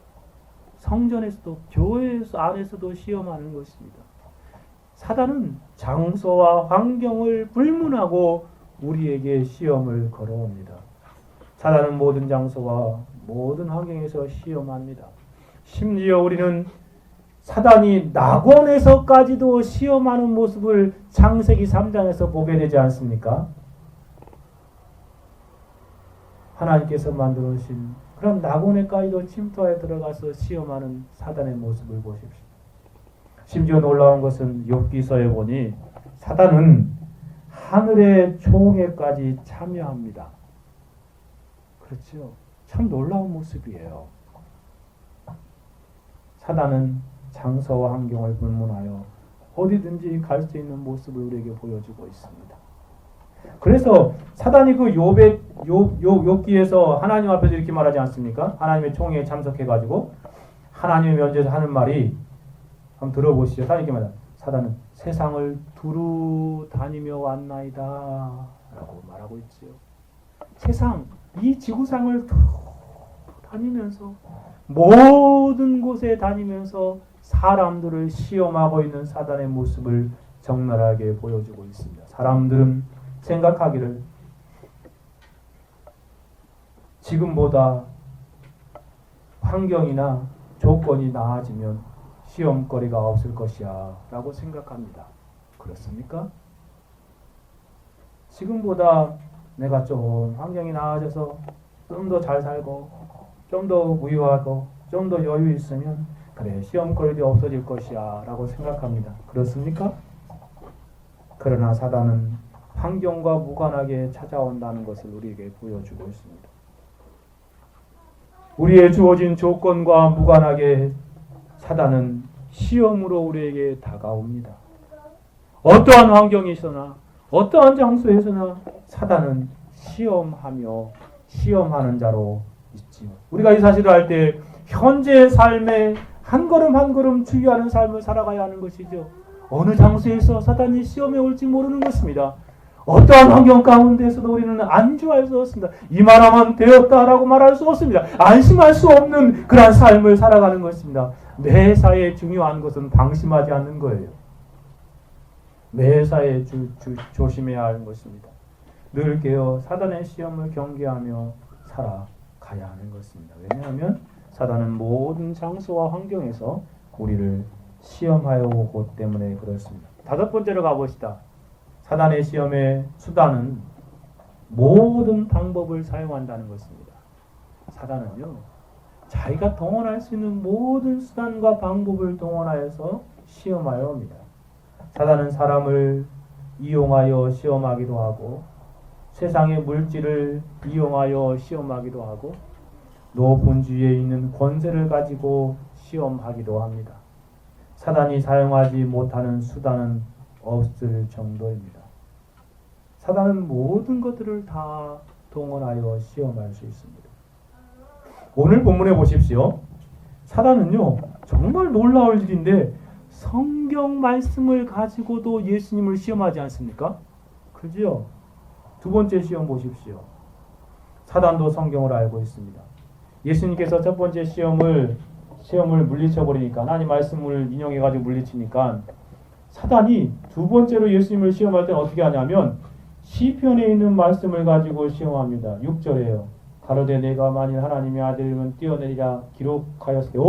성전에서도 교회 안에서도 시험하는 것입니다. 사단은 장소와 환경을 불문하고 우리에게 시험을 걸어옵니다. 사단은 모든 장소와 모든 환경에서 시험합니다. 심지어 우리는 사단이 낙원에서까지도 시험하는 모습을 창세기 3장에서 보게 되지 않습니까? 하나님께서 만들어 주신 그런 낙원에까지도 침투하여 들어가서 시험하는 사단의 모습을 보십시오. 심지어 놀라운 것은 욥기서에 보니 사단은 하늘의 총회까지 참여합니다. 그렇죠? 참 놀라운 모습이에요. 사단은 장소와 환경을 불문하여 어디든지 갈 수 있는 모습을 우리에게 보여주고 있습니다. 그래서 사단이 그 욥기에서 하나님 앞에서 이렇게 말하지 않습니까? 하나님의 총회에 참석해가지고 하나님의 면전에서 하는 말이 한번 들어보시죠. 사단이 이렇게 말합니다. 사단은 세상을 두루 다니며 왔나이다 라고 말하고 있지요. 세상, 이 지구상을 두루 다니면서 모든 곳에 다니면서 사람들을 시험하고 있는 사단의 모습을 적나라하게 보여주고 있습니다. 사람들은 생각하기를 지금보다 환경이나 조건이 나아지면 시험거리가 없을 것이야 라고 생각합니다. 그렇습니까? 지금보다 내가 좀 환경이 나아져서 좀 더 잘 살고 좀 더 부유하고 좀 더 여유 있으면 그래 시험거리도 없어질 것이야 라고 생각합니다. 그렇습니까? 그러나 사단은 환경과 무관하게 찾아온다는 것을 우리에게 보여주고 있습니다. 우리의 주어진 조건과 무관하게 사단은 시험으로 우리에게 다가옵니다. 어떠한 환경에서나 어떠한 장소에서나 사단은 시험하며 시험하는 자로 있지요. 우리가 이 사실을 알 때 현재의 삶에 한 걸음 한 걸음 주의하는 삶을 살아가야 하는 것이죠. 어느 장소에서 사단이 시험에 올지 모르는 것입니다. 어떠한 환경 가운데서도 우리는 안주할 수 없습니다. 이만하면 되었다라고 말할 수 없습니다. 안심할 수 없는 그러한 삶을 살아가는 것입니다. 매사에 중요한 것은 방심하지 않는 거예요. 매사에 조심해야 하는 것입니다. 늘 깨어 사단의 시험을 경계하며 살아가야 하는 것입니다. 왜냐하면 사단은 모든 장소와 환경에서 우리를 시험하여 오고 때문에 그렇습니다. 다섯 번째로 가봅시다. 사단의 시험의 수단은 모든 방법을 사용한다는 것입니다. 사단은요, 자기가 동원할 수 있는 모든 수단과 방법을 동원하여서 시험하여 옵니다. 사단은 사람을 이용하여 시험하기도 하고 세상의 물질을 이용하여 시험하기도 하고 높은 지위에 있는 권세를 가지고 시험하기도 합니다. 사단이 사용하지 못하는 수단은 없을 정도입니다. 사단은 모든 것들을 다 동원하여 시험할 수 있습니다. 오늘 본문에 보십시오. 사단은요, 정말 놀라울 일인데 성경 말씀을 가지고도 예수님을 시험하지 않습니까? 그죠? 두 번째 시험 보십시오. 사단도 성경을 알고 있습니다. 예수님께서 첫 번째 시험을 물리쳐 버리니까, 하나님 말씀을 인용해 가지고 물리치니까 사단이 두 번째로 예수님을 시험할 때는 어떻게 하냐면 시편에 있는 말씀을 가지고 시험합니다. 6절에요. 가로되 내가 만일 하나님의 아들이면 뛰어내리라 기록하였으되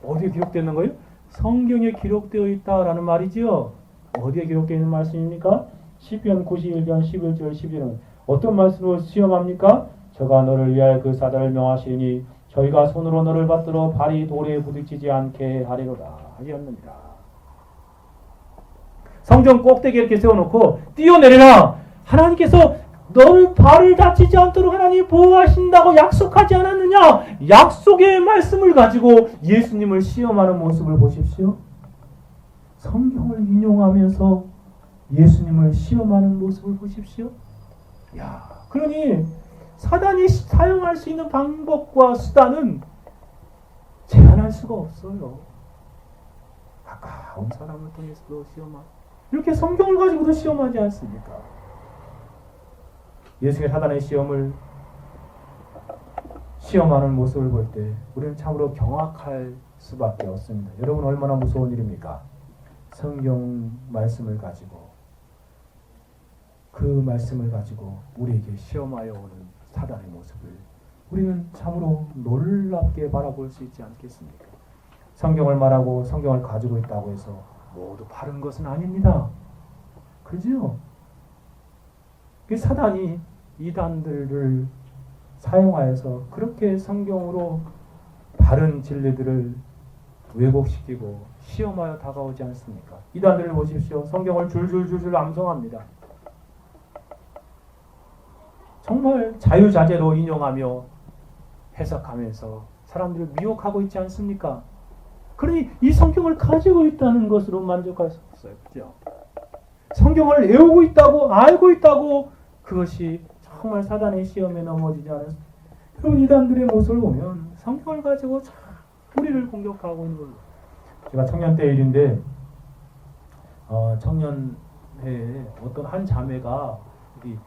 어디에 기록되는 거예요? 성경에 기록되어 있다라는 말이죠. 어디에 기록되어 있는 말씀입니까? 시편 91편 11절 11은 어떤 말씀으로 시험합니까? 저가 너를 위하여 그 사단을 명하시니 저희가 손으로 너를 받들어 발이 돌에 부딪히지 않게 하리로다 하였느니라. 성경 꼭대기에 이렇게 세워놓고 뛰어내리라. 하나님께서 너를 발을 다치지 않도록 하나님이 보호하신다고 약속하지 않았느냐? 약속의 말씀을 가지고 예수님을 시험하는 모습을 보십시오. 성경을 인용하면서 예수님을 시험하는 모습을 보십시오. 그러니 사단이 사용할 수 있는 방법과 수단은 제한할 수가 없어요. 가까운 사람을 통해서도 시험하고 이렇게 성경을 가지고도 시험하지 않습니까? 예수님의 사단의 시험하는 모습을 볼 때 우리는 참으로 경악할 수밖에 없습니다. 여러분 얼마나 무서운 일입니까? 성경 말씀을 가지고 그 말씀을 가지고 우리에게 시험하여 오는 사단의 모습을 우리는 참으로 놀랍게 바라볼 수 있지 않겠습니까? 성경을 말하고 성경을 가지고 있다고 해서 모두 바른 것은 아닙니다. 그죠? 그 사단이 이단들을 사용하여서 그렇게 성경으로 바른 진리들을 왜곡시키고 시험하여 다가오지 않습니까? 이단들을 보십시오. 성경을 줄줄줄줄 암송합니다. 정말 자유자재로 인용하며 해석하면서 사람들을 미혹하고 있지 않습니까? 그러니 이 성경을 가지고 있다는 것으로 만족할 수 없어요. 그죠? 성경을 외우고 있다고 알고 있다고 그것이 정말 사단의 시험에 넘어지지 않은 그런 이단들의 모습을 보면 성경을 가지고 참 우리를 공격하고 있는 거예요. 제가 청년 때 일인데 청년회에 어떤 한 자매가 여기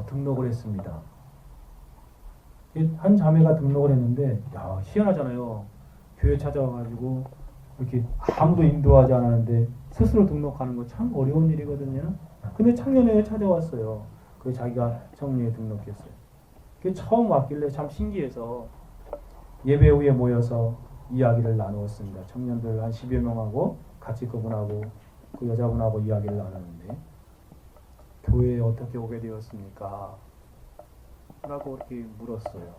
등록을 했습니다. 한 자매가 등록을 했는데 야 희한하잖아요. 교회 찾아와가지고 이렇게 아무도 인도하지 않았는데 스스로 등록하는 거 참 어려운 일이거든요. 근데 청년회에 찾아왔어요. 그 자기가 청년회에 등록했어요. 그 처음 왔길래 참 신기해서 예배 후에 모여서 이야기를 나누었습니다. 청년들 한 10여 명하고 같이 그분하고 그 여자분하고 이야기를 나눴는데 교회에 어떻게 오게 되었습니까? 라고 이렇게 물었어요.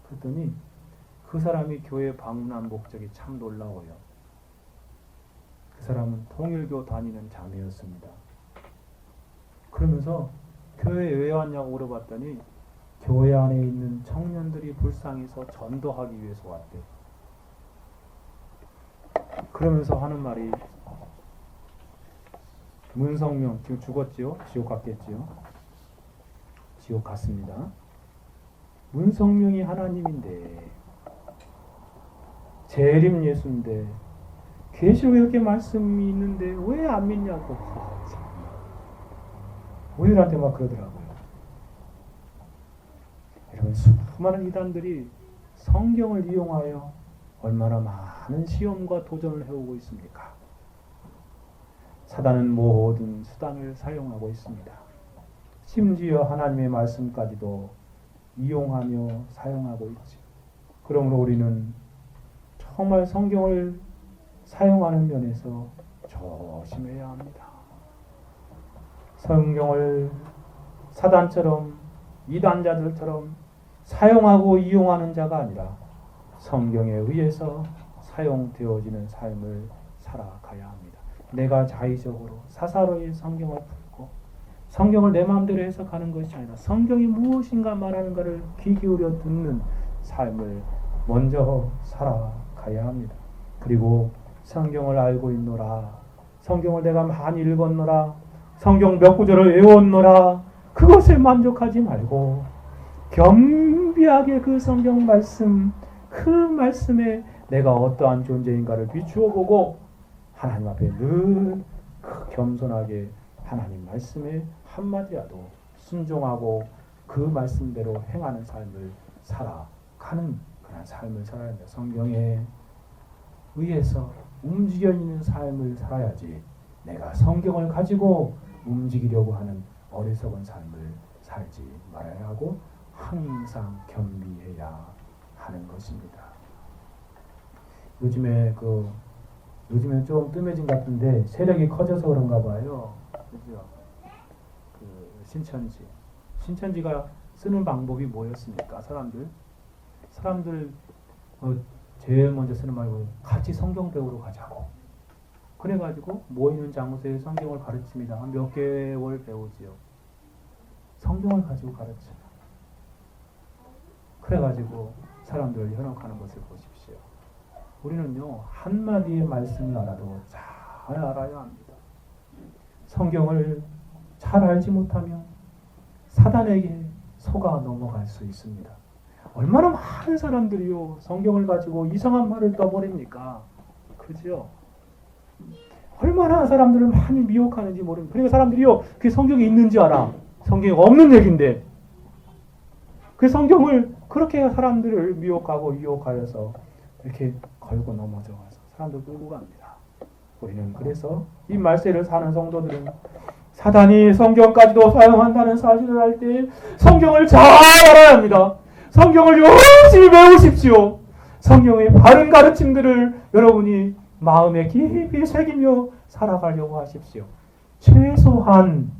그랬더니 그 사람이 교회 방문한 목적이 참 놀라워요. 그 사람은 통일교 다니는 자매였습니다. 그러면서 교회에 왜 왔냐고 물어봤더니 교회 안에 있는 청년들이 불쌍해서 전도하기 위해서 왔대. 그러면서 하는 말이 문성명 지금 죽었지요? 지옥 갔겠지요? 지옥 갔습니다. 문성명이 하나님인데 재림 예수인데 계시록에 이렇게 말씀이 있는데 왜 안 믿냐고 우리한테 막 그러더라고요. 여러분 수많은 이단들이 성경을 이용하여 얼마나 많은 시험과 도전을 해오고 있습니까? 사단은 모든 수단을 사용하고 있습니다. 심지어 하나님의 말씀까지도 이용하며 사용하고 있지. 그러므로 우리는 정말 성경을 사용하는 면에서 조심해야 합니다. 성경을 사단처럼 이단자들처럼 사용하고 이용하는 자가 아니라 성경에 의해서 사용되어지는 삶을 살아가야 합니다. 내가 자의적으로 사사로이 성경을 풀고 성경을 내 마음대로 해석하는 것이 아니라 성경이 무엇인가 말하는가를 귀 기울여 듣는 삶을 먼저 살아가야 합니다. 그리고 성경을 알고 있노라, 성경을 내가 많이 읽었노라, 성경 몇 구절을 외웠노라, 그것에 만족하지 말고 겸비하게 그 성경 말씀, 그 말씀에 내가 어떠한 존재인가를 비추어 보고 하나님 앞에 늘 겸손하게 하나님 말씀에 한마디라도 순종하고 그 말씀대로 행하는 삶을 살아가는 그런 삶을 살아야 합니다. 성경에 의해서 움직여 있는 삶을 살아야지 내가 성경을 가지고 움직이려고 하는 어리석은 삶을 살지 말아야 하고 항상 겸비해야 하는 것입니다. 요즘에 좀 뜸해진 것 같은데 세력이 커져서 그런가 봐요. 그죠? 신천지가 쓰는 방법이 뭐였습니까? 사람들 제일 먼저 쓰는 말이 같이 성경 배우러 가자고. 그래가지고 모이는 장소에 성경을 가르칩니다. 한 몇 개월 배우지요. 성경을 가지고 가르쳐요. 그래가지고 사람들을 현혹하는 것을 보십시오. 우리는요 한마디의 말씀을 알아도 잘 알아야 합니다. 성경을 잘 알지 못하면 사단에게 속아 넘어갈 수 있습니다. 얼마나 많은 사람들이요 성경을 가지고 이상한 말을 떠버립니까? 그죠? 얼마나 사람들을 많이 미혹하는지 모릅니다. 그러니까 사람들이요 그 성경에 있는지 알아. 성경에 없는 얘기인데 그 성경을 그렇게 사람들을 미혹하고 유혹하여서 이렇게 걸고 넘어져가서 사람들 끌고 갑니다. 우리는 그래서 이 말세를 사는 성도들은 사단이 성경까지도 사용한다는 사실을 알 때 성경을 잘 알아야 합니다. 성경을 열심히 배우십시오. 성경의 바른 가르침들을 여러분이 마음에 깊이 새기며 살아가려고 하십시오. 최소한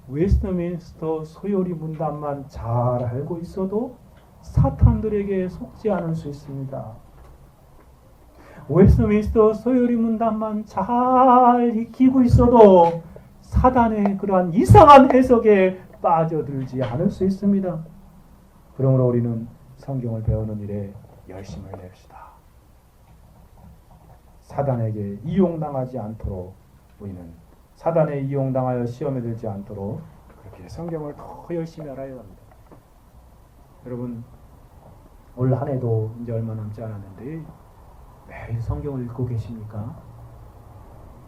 웨스트민스터 소요리 문답만 잘 알고 있어도 사탄들에게 속지 않을 수 있습니다. 웨스트민스터 소요리 문답만 잘 익히고 있어도 사단의 그러한 이상한 해석에 빠져들지 않을 수 있습니다. 그러므로 우리는 성경을 배우는 일에 열심을 냅시다. 사단에게 이용당하지 않도록 우리는 사단에 이용당하여 시험에 들지 않도록 그렇게 성경을 더 열심히 알아야 합니다. 여러분 올 한 해도 이제 얼마 남지 않았는데 매일 성경을 읽고 계십니까?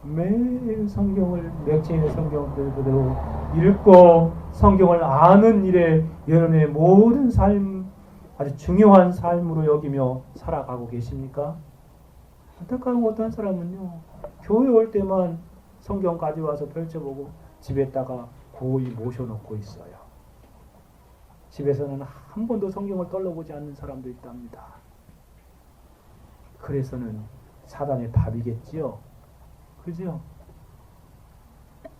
매일 성경을 맥체인의 성경들대로 읽고 성경을 아는 일에 여러분의 모든 삶 아주 중요한 삶으로 여기며 살아가고 계십니까? 안타까운 어떤 사람은요 교회 올 때만 성경 가져와서 펼쳐보고 집에다가 고이 모셔놓고 있어요. 집에서는 한 번도 성경을 떨러보지 않는 사람도 있답니다. 그래서는 사단의 답이겠지요. 그죠?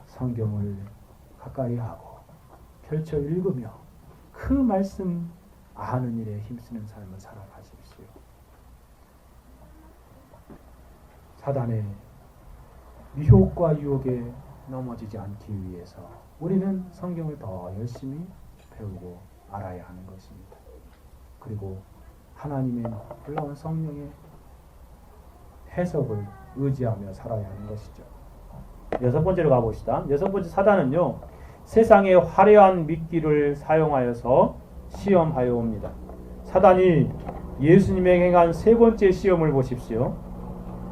성경을 가까이 하고 펼쳐 읽으며 그 말씀 아는 일에 힘쓰는 삶을 살아가십시오. 사단의 미혹과 유혹에 넘어지지 않기 위해서 우리는 성경을 더 열심히 배우고 알아야 하는 것입니다. 그리고 하나님의 놀라운 성령의 해석을 의지하며 살아야 하는 것이죠. 여섯 번째로 가봅시다. 여섯 번째 사단은요, 세상의 화려한 미끼를 사용하여서 시험하여 옵니다. 사단이 예수님에게 행한 세 번째 시험을 보십시오.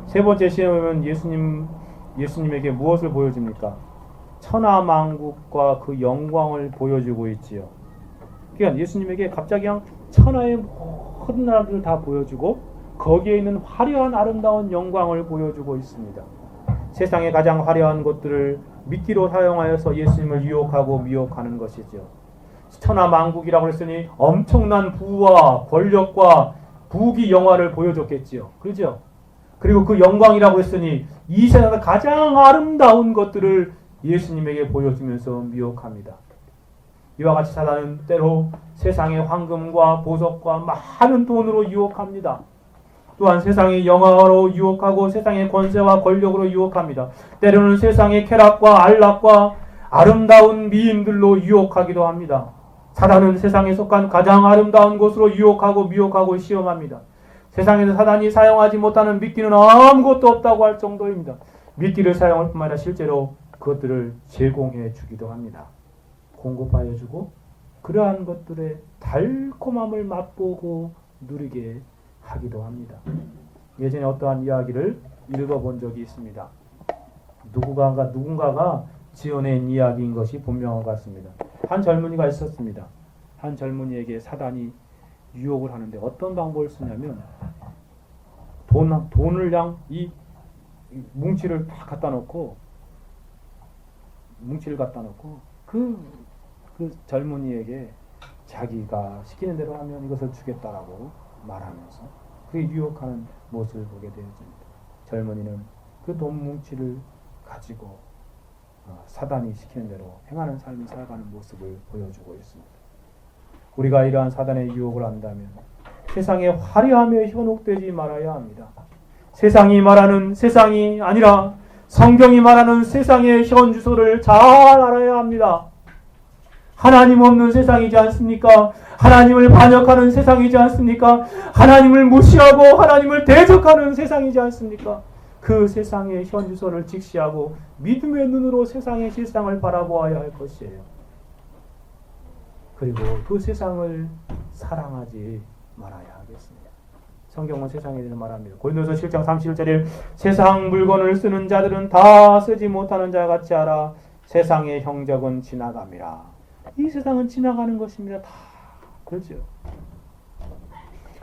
세 번째 시험은 예수님에게 무엇을 보여줍니까? 천하만국과 그 영광을 보여주고 있지요. 그러니까 예수님에게 갑자기 그냥 천하의 모든 나라들을 다 보여주고 거기에 있는 화려한 아름다운 영광을 보여주고 있습니다. 세상의 가장 화려한 것들을 미끼로 사용하여서 예수님을 유혹하고 미혹하는 것이죠. 천하만국이라고 했으니 엄청난 부와 권력과 부귀 영화를 보여줬겠지요. 그렇죠? 그리고 그 영광이라고 했으니 이 세상에서 가장 아름다운 것들을 예수님에게 보여주면서 미혹합니다. 이와 같이 사단은 때로 세상의 황금과 보석과 많은 돈으로 유혹합니다. 또한 세상의 영화로 유혹하고 세상의 권세와 권력으로 유혹합니다. 때로는 세상의 쾌락과 안락과 아름다운 미인들로 유혹하기도 합니다. 사단은 세상에 속한 가장 아름다운 곳으로 유혹하고 미혹하고 시험합니다. 세상에서 사단이 사용하지 못하는 미끼는 아무것도 없다고 할 정도입니다. 미끼를 사용할 뿐만 아니라 실제로 그것들을 제공해 주기도 합니다. 공급하여 주고 그러한 것들의 달콤함을 맛보고 누리게 하기도 합니다. 예전에 어떠한 이야기를 읽어본 적이 있습니다. 누군가가 지어낸 이야기인 것이 분명한 것 같습니다. 한 젊은이가 있었습니다. 한 젊은이에게 사단이 유혹을 하는데 어떤 방법을 쓰냐면 돈을 그냥 이 뭉치를 다 갖다 놓고 그 젊은이에게 자기가 시키는 대로 하면 이것을 주겠다라고 말하면서 그게 유혹하는 모습을 보게 되어집니다. 젊은이는 그 돈 뭉치를 가지고 사단이 시키는 대로 행하는 삶을 살아가는 모습을 보여주고 있습니다. 우리가 이러한 사단의 유혹을 안다면 세상의 화려함에 현혹되지 말아야 합니다. 세상이 말하는 세상이 아니라 성경이 말하는 세상의 현 주소를 잘 알아야 합니다. 하나님 없는 세상이지 않습니까? 하나님을 반역하는 세상이지 않습니까? 하나님을 무시하고 하나님을 대적하는 세상이지 않습니까? 그 세상의 현 주소를 직시하고 믿음의 눈으로 세상의 실상을 바라보아야 할 것이에요. 그리고 그 세상을 사랑하지 말아야 하겠습니다. 성경은 세상에 대해서 말합니다. 고린도서 7장 31절에 세상 물건을 쓰는 자들은 다 쓰지 못하는 자 같이 하라. 세상의 형적은 지나감이라. 이 세상은 지나가는 것입니다. 다 그렇죠.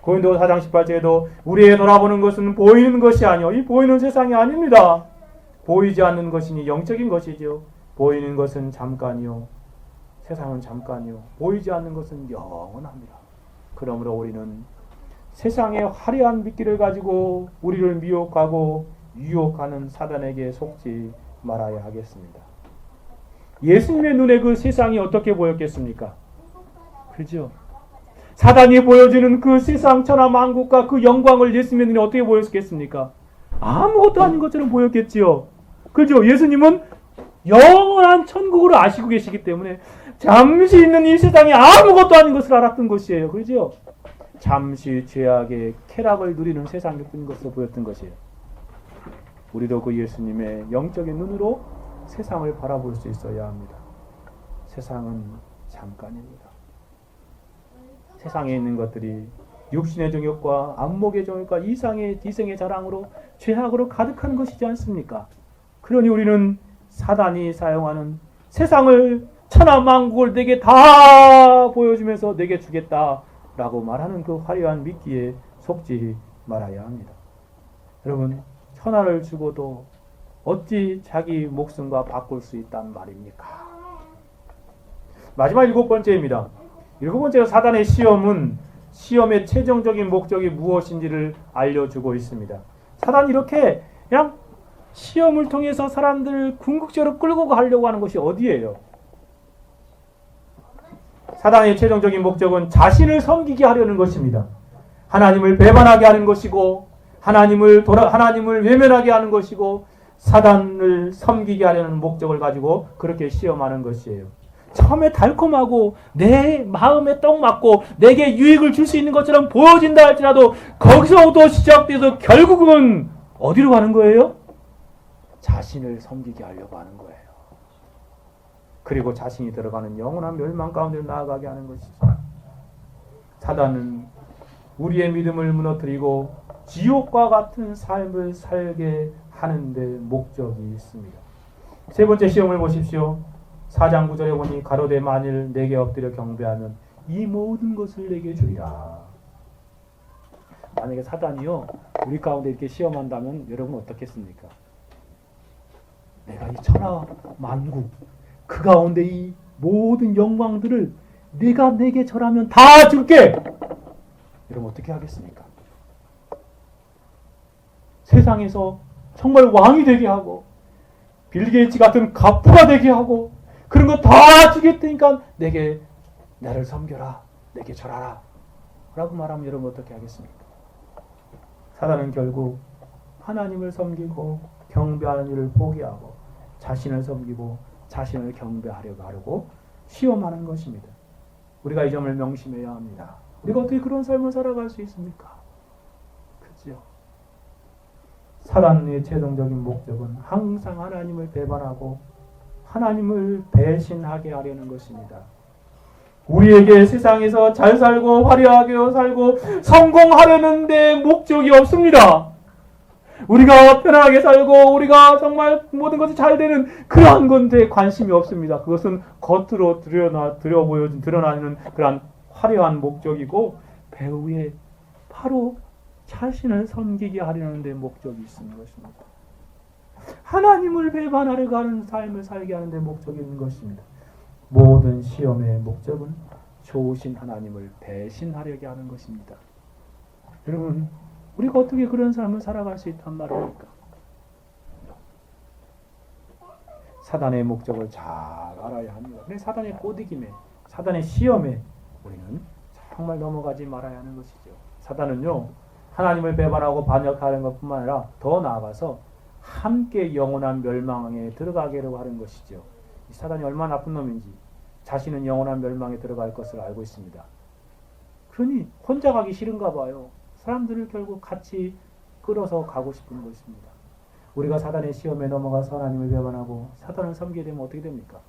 고린도 4장 18절에도 우리의 돌아보는 것은 보이는 것이 아니요 이 보이는 세상이 아닙니다. 보이지 않는 것이니 영적인 것이죠. 보이는 것은 잠깐이요 세상은 잠깐이요 보이지 않는 것은 영원합니다. 그러므로 우리는 세상의 화려한 미끼를 가지고 우리를 미혹하고 유혹하는 사단에게 속지 말아야 하겠습니다. 예수님의 눈에 그 세상이 어떻게 보였겠습니까? 그렇죠? 사단이 보여주는 그 세상 천하만국과 그 영광을 예수님의 눈에 어떻게 보였겠습니까? 아무것도 아닌 것처럼 보였겠지요. 그렇죠? 예수님은 영원한 천국으로 아시고 계시기 때문에 잠시 있는 이 세상이 아무것도 아닌 것을 알았던 것이에요. 그렇죠? 잠시 죄악의 쾌락을 누리는 세상일 뿐인 것으로 보였던 것이에요. 우리도 그 예수님의 영적인 눈으로 세상을 바라볼 수 있어야 합니다. 세상은 잠깐입니다. 세상에 있는 것들이 육신의 정욕과 안목의 정욕과 이생의 자랑으로 죄악으로 가득한 것이지 않습니까? 그러니 우리는 사단이 사용하는 세상을 천하만국을 내게 다 보여주면서 내게 주겠다라고 말하는 그 화려한 미끼에 속지 말아야 합니다. 여러분, 천하를 주고도 어찌 자기 목숨과 바꿀 수 있단 말입니까? 마지막 7번째입니다. 7번째로 사단의 시험은 시험의 최종적인 목적이 무엇인지를 알려주고 있습니다. 사단이 이렇게 그냥 시험을 통해서 사람들을 궁극적으로 끌고 가려고 하는 것이 어디예요? 사단의 최종적인 목적은 자신을 섬기게 하려는 것입니다. 하나님을 배반하게 하는 것이고 하나님을 외면하게 하는 것이고 사단을 섬기게 하려는 목적을 가지고 그렇게 시험하는 것이에요. 처음에 달콤하고 내 마음에 딱 맞고 내게 유익을 줄 수 있는 것처럼 보여진다 할지라도 거기서부터 시작돼서 결국은 어디로 가는 거예요? 자신을 섬기게 하려고 하는 거예요. 그리고 자신이 들어가는 영원한 멸망 가운데로 나아가게 하는 것이죠. 사단은 우리의 믿음을 무너뜨리고 지옥과 같은 삶을 살게 하는 데 목적이 있습니다. 세 번째 시험을 보십시오. 4장 9절에 보니 가로되 만일 내게 엎드려 경배하면 이 모든 것을 내게 주리라. 만약에 사단이요 우리 가운데 이렇게 시험한다면 여러분 어떻겠습니까? 내가 이 천하 만국 그 가운데 이 모든 영광들을 네가 내게 절하면 다 줄게. 여러분 어떻게 하겠습니까? 세상에서 정말 왕이 되게 하고 빌 게이츠 같은 갑부가 되게 하고 그런 거 다 주겠다니까 내게 나를 섬겨라, 내게 절하라 라고 말하면 여러분 어떻게 하겠습니까? 사단은 결국 하나님을 섬기고 경배하는 일을 포기하고 자신을 섬기고 자신을 경배하려고 하려고 시험하는 것입니다. 우리가 이 점을 명심해야 합니다. 우리가 어떻게 그런 삶을 살아갈 수 있습니까? 그렇죠? 사단의 최종적인 목적은 항상 하나님을 배반하고 하나님을 배신하게 하려는 것입니다. 우리에게 세상에서 잘 살고 화려하게 살고 성공하려는 데 목적이 없습니다. 우리가 편하게 살고 우리가 정말 모든 것이 잘 되는 그러한 건데 관심이 없습니다. 그것은 겉으로 드러나는 그러한 화려한 목적이고 배후에 바로 자신을 섬기게 하려는 데 목적이 있는 것입니다. 하나님을 배반하려고 하는 삶을 살게 하는 데 목적이 있는 것입니다. 모든 시험의 목적은 좋으신 하나님을 배신하려고 하는 것입니다. 여러분, 우리가 어떻게 그런 삶을 살아갈 수 있단 말입니까? 사단의 목적을 잘 알아야 합니다. 근데 사단의 꼬드김에, 사단의 시험에 우리는 정말 넘어가지 말아야 하는 것이죠. 사단은요, 하나님을 배반하고 반역하는 것뿐만 아니라 더 나아가서 함께 영원한 멸망에 들어가게로 하는 것이죠. 이 사단이 얼마나 나쁜 놈인지 자신은 영원한 멸망에 들어갈 것을 알고 있습니다. 그러니 혼자 가기 싫은가 봐요. 사람들을 결국 같이 끌어서 가고 싶은 것입니다. 우리가 사단의 시험에 넘어가서 하나님을 배반하고 사단을 섬기게 되면 어떻게 됩니까?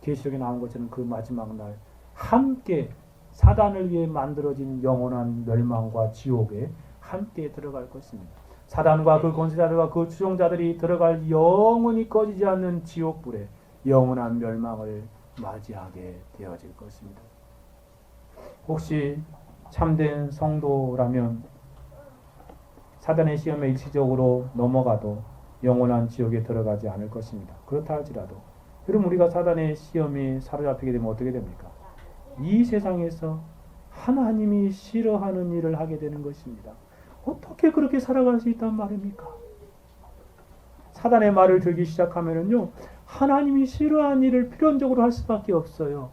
계시록에 나온 것처럼 그 마지막 날 함께 사단을 위해 만들어진 영원한 멸망과 지옥에 함께 들어갈 것입니다. 사단과 그 권세자들과 그 추종자들이 들어갈 영원히 꺼지지 않는 지옥불에 영원한 멸망을 맞이하게 되어질 것입니다. 혹시 참된 성도라면 사단의 시험에 일시적으로 넘어가도 영원한 지옥에 들어가지 않을 것입니다. 그렇다 할지라도 여러분, 우리가 사단의 시험에 사로잡히게 되면 어떻게 됩니까? 이 세상에서 하나님이 싫어하는 일을 하게 되는 것입니다. 어떻게 그렇게 살아갈 수 있단 말입니까? 사단의 말을 들기 시작하면요, 하나님이 싫어하는 일을 필연적으로 할 수밖에 없어요.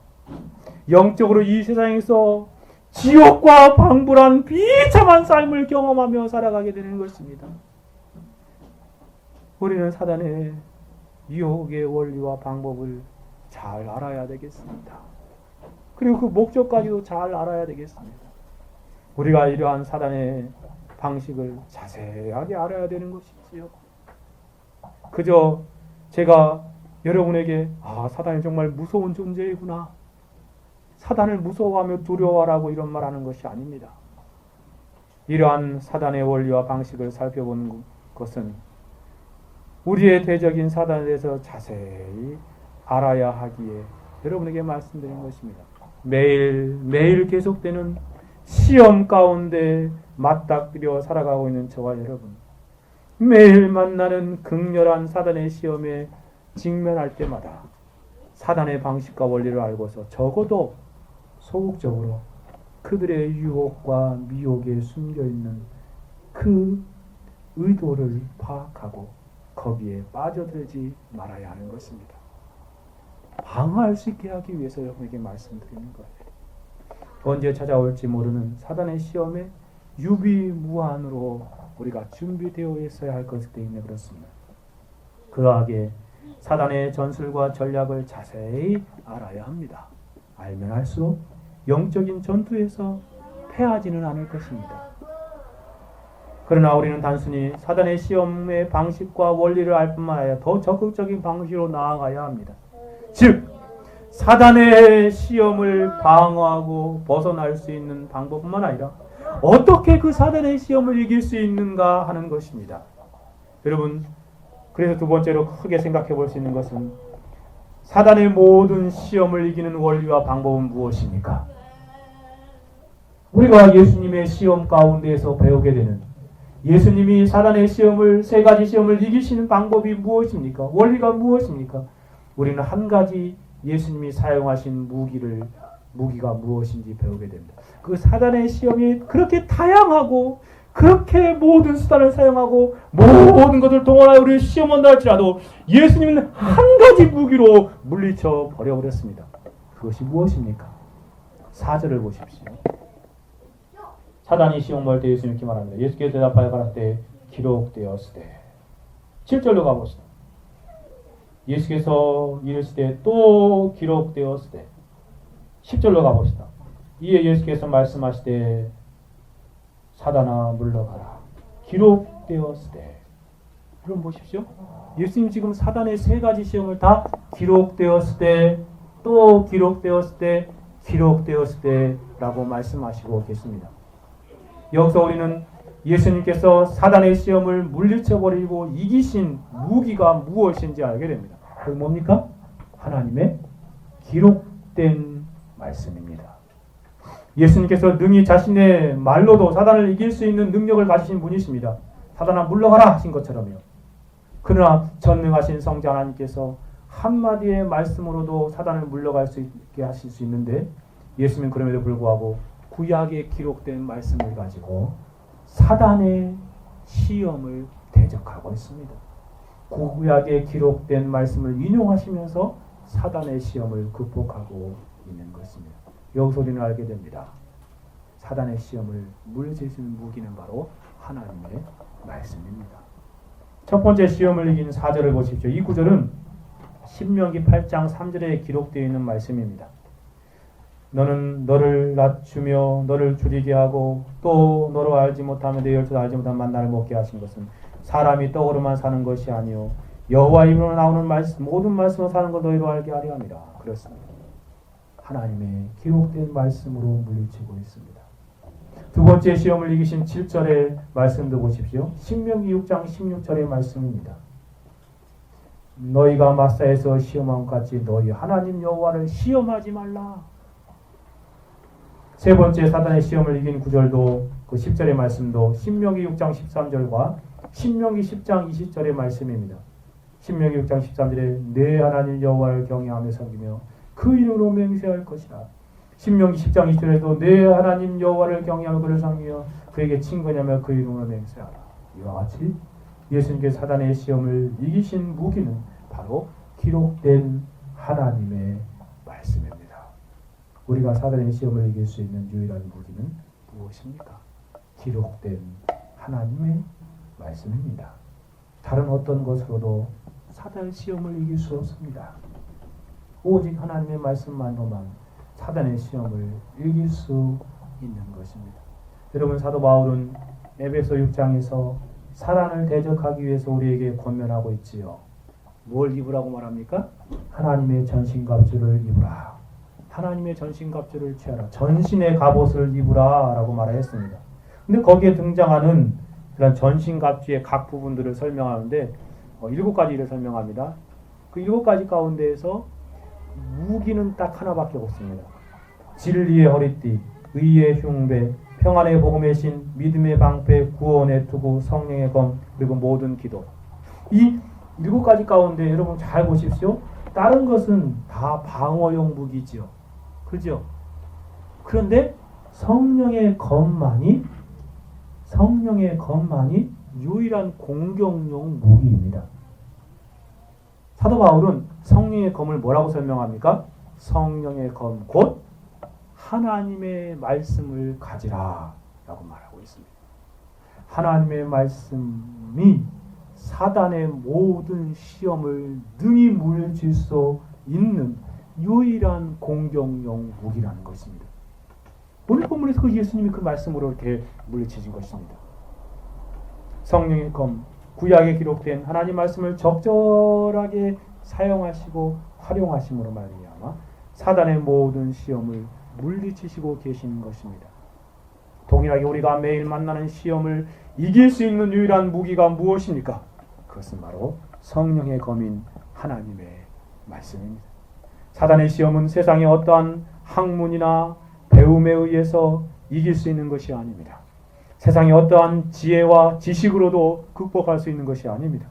영적으로 이 세상에서 지옥과 방불한 비참한 삶을 경험하며 살아가게 되는 것입니다. 우리는 사단의 유혹의 원리와 방법을 잘 알아야 되겠습니다. 그리고 그 목적까지도 잘 알아야 되겠습니다. 우리가 이러한 사단의 방식을 자세하게 알아야 되는 것이지요. 그저 제가 여러분에게 사단이 정말 무서운 존재이구나, 사단을 무서워하며 두려워하라고 이런 말하는 것이 아닙니다. 이러한 사단의 원리와 방식을 살펴보는 것은 우리의 대적인 사단에 대해서 자세히 알아야 하기에 여러분에게 말씀드린 것입니다. 매일 계속되는 시험 가운데 맞닥뜨려 살아가고 있는 저와 여러분, 매일 만나는 극렬한 사단의 시험에 직면할 때마다 사단의 방식과 원리를 알고서 적어도 소극적으로 그들의 유혹과 미혹에 숨겨있는 그 의도를 파악하고 거기에 빠져들지 말아야 하는 것입니다. 방어할 수 있게 하기 위해서 여러분에게 말씀드리는 거예요. 언제 찾아올지 모르는 사단의 시험에 유비무환으로 우리가 준비되어 있어야 할 것이기 때문에 그렇습니다. 그러하게 사단의 전술과 전략을 자세히 알아야 합니다. 알면 할수록 영적인 전투에서 패하지는 않을 것입니다. 그러나 우리는 단순히 사단의 시험의 방식과 원리를 알 뿐만 아니라 더 적극적인 방식으로 나아가야 합니다. 즉, 사단의 시험을 방어하고 벗어날 수 있는 방법뿐만 아니라 어떻게 그 사단의 시험을 이길 수 있는가 하는 것입니다. 여러분, 그래서 두 번째로 크게 생각해 볼 수 있는 것은 사단의 모든 시험을 이기는 원리와 방법은 무엇입니까? 우리가 예수님의 시험 가운데에서 배우게 되는, 예수님이 사단의 시험을, 세 가지 시험을 이기시는 방법이 무엇입니까? 원리가 무엇입니까? 우리는 한 가지 예수님이 사용하신 무기가 무엇인지 배우게 됩니다. 그 사단의 시험이 그렇게 다양하고 그렇게 모든 수단을 사용하고 모든 것을 동원하여 우리를 시험한다 할지라도 예수님은 한 가지 무기로 물리쳐 버려버렸습니다. 그것이 무엇입니까? 4절을 보십시오. 사단이 시험 볼 때 예수님께 말합니다. 예수께서 대답하여 가라사대 기록되었으되. 7절로 가봅시다. 예수께서 이르시되 또 기록되었으되. 10절로 가봅시다. 이에 예수께서 말씀하시되 사단아 물러가라. 기록되었으되. 여러분 보십시오. 예수님 지금 사단의 세 가지 시험을 다 기록되었을 때, 또 기록되었을 때, 기록되었을 때 라고 말씀하시고 계십니다. 여기서 우리는 예수님께서 사단의 시험을 물리쳐버리고 이기신 무기가 무엇인지 알게 됩니다. 그게 뭡니까? 하나님의 기록된 말씀입니다. 예수님께서 능히 자신의 말로도 사단을 이길 수 있는 능력을 가지신 분이십니다. 사단아 물러가라 하신 것처럼요. 그러나 전능하신 성자 하나님께서 한마디의 말씀으로도 사단을 물러갈 수 있게 하실 수 있는데, 예수님은 그럼에도 불구하고 구약에 기록된 말씀을 가지고 사단의 시험을 대적하고 있습니다. 구약에 기록된 말씀을 인용하시면서 사단의 시험을 극복하고 있는 것입니다. 여기서 우리는 알게 됩니다. 사단의 시험을 물리칠 수 있는 무기는 바로 하나님의 말씀입니다. 첫 번째 시험을 이기는 4절을 보십시오. 이 구절은 신명기 8장 3절에 기록되어 있는 말씀입니다. 너는 너를 낮추며 너를 줄이게 하고 또 너로 알지 못하며 내 열조도 알지 못한 만나를 먹게 하신 것은 사람이 떡으로만 사는 것이 아니요 여호와 입으로 나오는 말씀, 모든 말씀으로 사는 것 너희로 알게 하려 함이라. 그렇습니다. 하나님의 기록된 말씀으로 물리치고 있습니다. 두 번째 시험을 이기신 7절의 말씀도 보십시오. 신명기 6장 16절의 말씀입니다. 너희가 마사에서 시험한 것 같이 너희 하나님 여호와를 시험하지 말라. 세 번째 사단의 시험을 이긴 구절도 그 10절의 말씀도 신명기 6장 13절과 신명기 10장 20절의 말씀입니다. 신명기 6장 13절에 내 하나님 여호와를 경외하며 섬기며 그 이름으로 맹세할 것이라. 신명기 10장 20절에도 내 하나님 여호와를 경외하며 그를 섬기며 그에게 친근하며 그 이름으로 맹세하라. 이와 같이 예수님께서 사단의 시험을 이기신 무기는 바로 기록된 하나님의 말씀입니다. 우리가 사단의 시험을 이길 수 있는 유일한 무기는 무엇입니까? 기록된 하나님의 말씀입니다. 다른 어떤 것으로도 사단의 시험을 이길 수 없습니다. 오직 하나님의 말씀만으로만 사단의 시험을 이길 수 있는 것입니다. 여러분, 사도 바울은 에베소 6장에서 사단을 대적하기 위해서 우리에게 권면하고 있지요. 뭘 입으라고 말합니까? 하나님의 전신갑주를 입으라. 하나님의 전신갑주를 취하라. 전신의 갑옷을 입으라 라고 말했습니다. 근데 거기에 등장하는 그런 전신갑주의 각 부분들을 설명하는데 7가지를 설명합니다. 그 7가지 가운데에서 무기는 딱 하나밖에 없습니다. 진리의 허리띠, 의의 흉배, 평안의 복음의 신, 믿음의 방패, 구원의 투구, 성령의 검, 그리고 모든 기도. 이 7가지 가운데 여러분 잘 보십시오. 다른 것은 다 방어용 무기지요. 그죠? 그런데 성령의 검만이 유일한 공격용 무기입니다. 사도 바울은 성령의 검을 뭐라고 설명합니까? 성령의 검 곧 하나님의 말씀을 가지라 라고 말하고 있습니다. 하나님의 말씀이 사단의 모든 시험을 능히 물리칠 수 있는 유일한 공격용 무기라는 것입니다. 오늘 본문에서 그 예수님이 그 말씀으로 이렇게 물리치신 것입니다. 성령의 검, 구약에 기록된 하나님 말씀을 적절하게 사용하시고 활용하심으로 말미암아 사단의 모든 시험을 물리치시고 계시는 것입니다. 동일하게 우리가 매일 만나는 시험을 이길 수 있는 유일한 무기가 무엇입니까? 그것은 바로 성령의 검인 하나님의 말씀입니다. 사단의 시험은 세상의 어떠한 학문이나 배움에 의해서 이길 수 있는 것이 아닙니다. 세상의 어떠한 지혜와 지식으로도 극복할 수 있는 것이 아닙니다.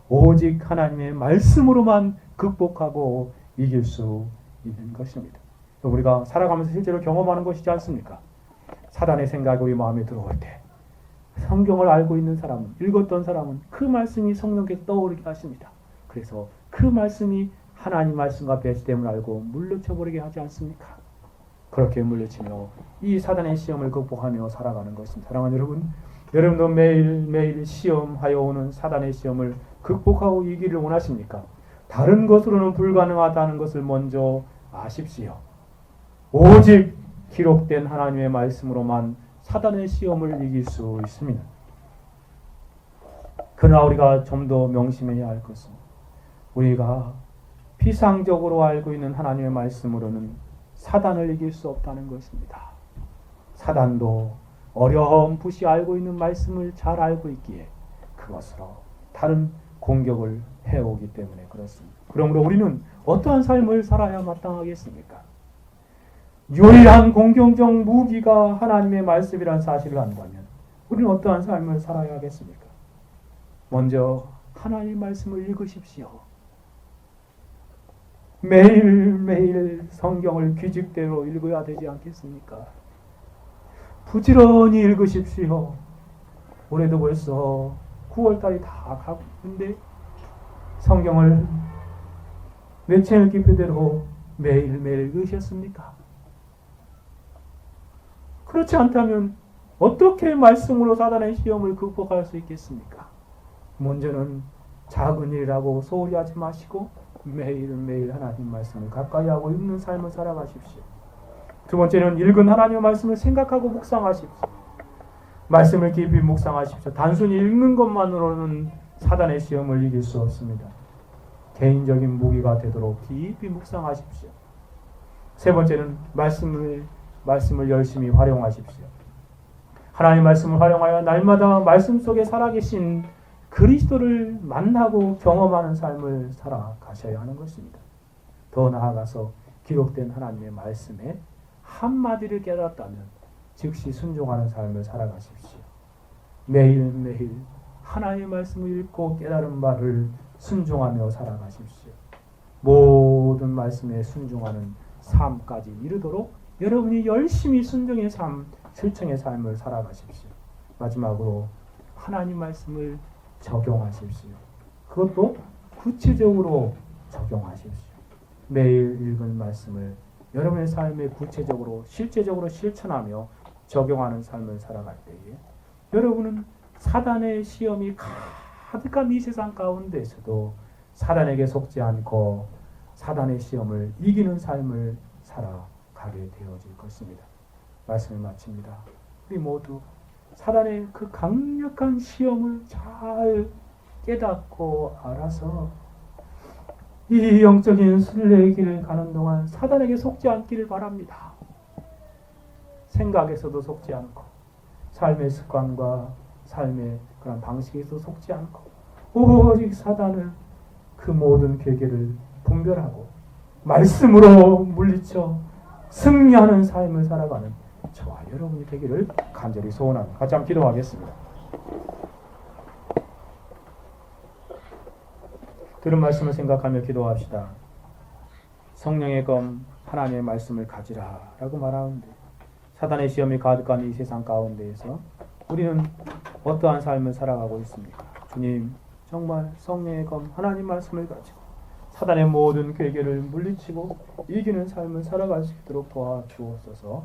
오직 하나님의 말씀으로만 극복하고 이길 수 있는 것입니다. 우리가 살아가면서 실제로 경험하는 것이지 않습니까? 사단의 생각이 우리 마음에 들어올 때 성경을 알고 있는 사람은, 읽었던 사람은 그 말씀이 성령께서 떠오르게 하십니다. 그래서 그 말씀이 하나님 말씀과 배치됨을 알고 물리쳐버리게 하지 않습니까? 그렇게 물리치며 이 사단의 시험을 극복하며 살아가는 것입니다. 사랑하는 여러분, 여러분도 매일매일 시험하여 오는 사단의 시험을 극복하고 이기를 원하십니까? 다른 것으로는 불가능하다는 것을 먼저 아십시오. 오직 기록된 하나님의 말씀으로만 사단의 시험을 이길 수 있습니다. 그러나 우리가 좀 더 명심해야 할 것은 우리가 피상적으로 알고 있는 하나님의 말씀으로는 사단을 이길 수 없다는 것입니다. 사단도 어렴풋이 알고 있는 말씀을 잘 알고 있기에 그것으로 다른 공격을 해오기 때문에 그렇습니다. 그러므로 우리는 어떠한 삶을 살아야 마땅하겠습니까? 유일한 공격적 무기가 하나님의 말씀이라는 사실을 안다면 우리는 어떠한 삶을 살아야 하겠습니까? 먼저 하나님의 말씀을 읽으십시오. 매일매일 성경을 규칙대로 읽어야 되지 않겠습니까? 부지런히 읽으십시오. 올해도 벌써 9월달이 다 가고 있는데 성경을 맺혀있는 기표대로 매일매일 읽으셨습니까? 그렇지 않다면 어떻게 말씀으로 사단의 시험을 극복할 수 있겠습니까? 먼저는 작은 일이라고 소홀히 하지 마시고 매일매일 하나님 말씀을 가까이 하고 읽는 삶을 살아가십시오. 두 번째는 읽은 하나님의 말씀을 생각하고 묵상하십시오. 말씀을 깊이 묵상하십시오. 단순히 읽는 것만으로는 사단의 시험을 이길 수 없습니다. 개인적인 무기가 되도록 깊이 묵상하십시오. 세 번째는 말씀을 열심히 활용하십시오. 하나님의 말씀을 활용하여 날마다 말씀 속에 살아계신 그리스도를 만나고 경험하는 삶을 살아가셔야 하는 것입니다. 더 나아가서 기록된 하나님의 말씀에 한마디를 깨달았다면 즉시 순종하는 삶을 살아가십시오. 매일매일 하나님의 말씀을 읽고 깨달은 바를 순종하며 살아가십시오. 모든 말씀에 순종하는 삶까지 이르도록 여러분이 열심히 순종의 삶, 실천의 삶을 살아가십시오. 마지막으로 하나님 말씀을 적용하십시오. 그것도 구체적으로 적용하십시오. 매일 읽은 말씀을 여러분의 삶에 구체적으로 실제적으로 실천하며 적용하는 삶을 살아갈 때에 여러분은 사단의 시험이 가득한 이 세상 가운데에서도 사단에게 속지 않고 사단의 시험을 이기는 삶을 살아가게 되어질 것입니다. 말씀을 마칩니다. 우리 모두 사단의 그 강력한 시험을 잘 깨닫고 알아서 이 영적인 순례의 길을 가는 동안 사단에게 속지 않기를 바랍니다. 생각에서도 속지 않고 삶의 습관과 삶의 그런 방식에서 속지 않고 오직 사단을 그 모든 괴계를 분별하고 말씀으로 물리쳐 승리하는 삶을 살아가는 저와 여러분이 되기를 간절히 소원합니다. 같이 한번 기도하겠습니다. 들은 말씀을 생각하며 기도합시다. 성령의 검 하나님의 말씀을 가지라 라고 말하는데 사단의 시험이 가득한 이 세상 가운데에서 우리는 어떠한 삶을 살아가고 있습니까? 주님, 정말 성령의 검 하나님 말씀을 가지고 사단의 모든 괴계를 물리치고 이기는 삶을 살아갈 수 있도록 도와주옵소서.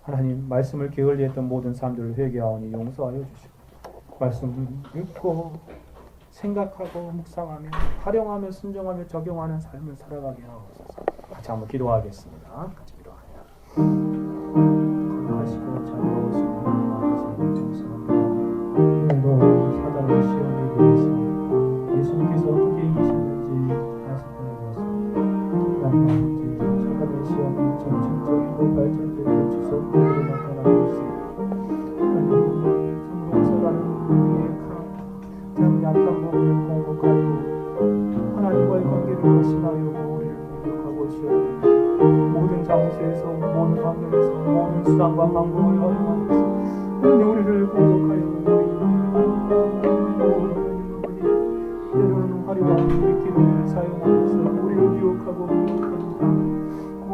하나님, 말씀을 게을리했던 모든 사람들을 회개하오니 용서하여 주시고 말씀을 읽고 생각하고 묵상하며 활용하며 순종하며 적용하는 삶을 살아가게 하옵소서. 같이 한번 기도하겠습니다. 같이 기도합니다. 하시고 자유로우신 하나님 아버지 감사합니다. 오늘도 사단의 시험에 대해서 예수님께서 어떻게 이기셨는지 다시 보내주었습니다. 사단의 시험이 점진적이고 발전되고 지속적으로 나타나고 있습니다. 성공사라는 우리의 가장 약한 부분을 공격하고 하나님과의 관계를 의심하여 우리를 공격하고 시험합니다. 모든 장소에서 모든 환경에서 모든 수단과 방법을 활용하면서 우리를 공격하여 때로는 화려한 길을 사용하면서 우리를 유혹하고 미혹합니다.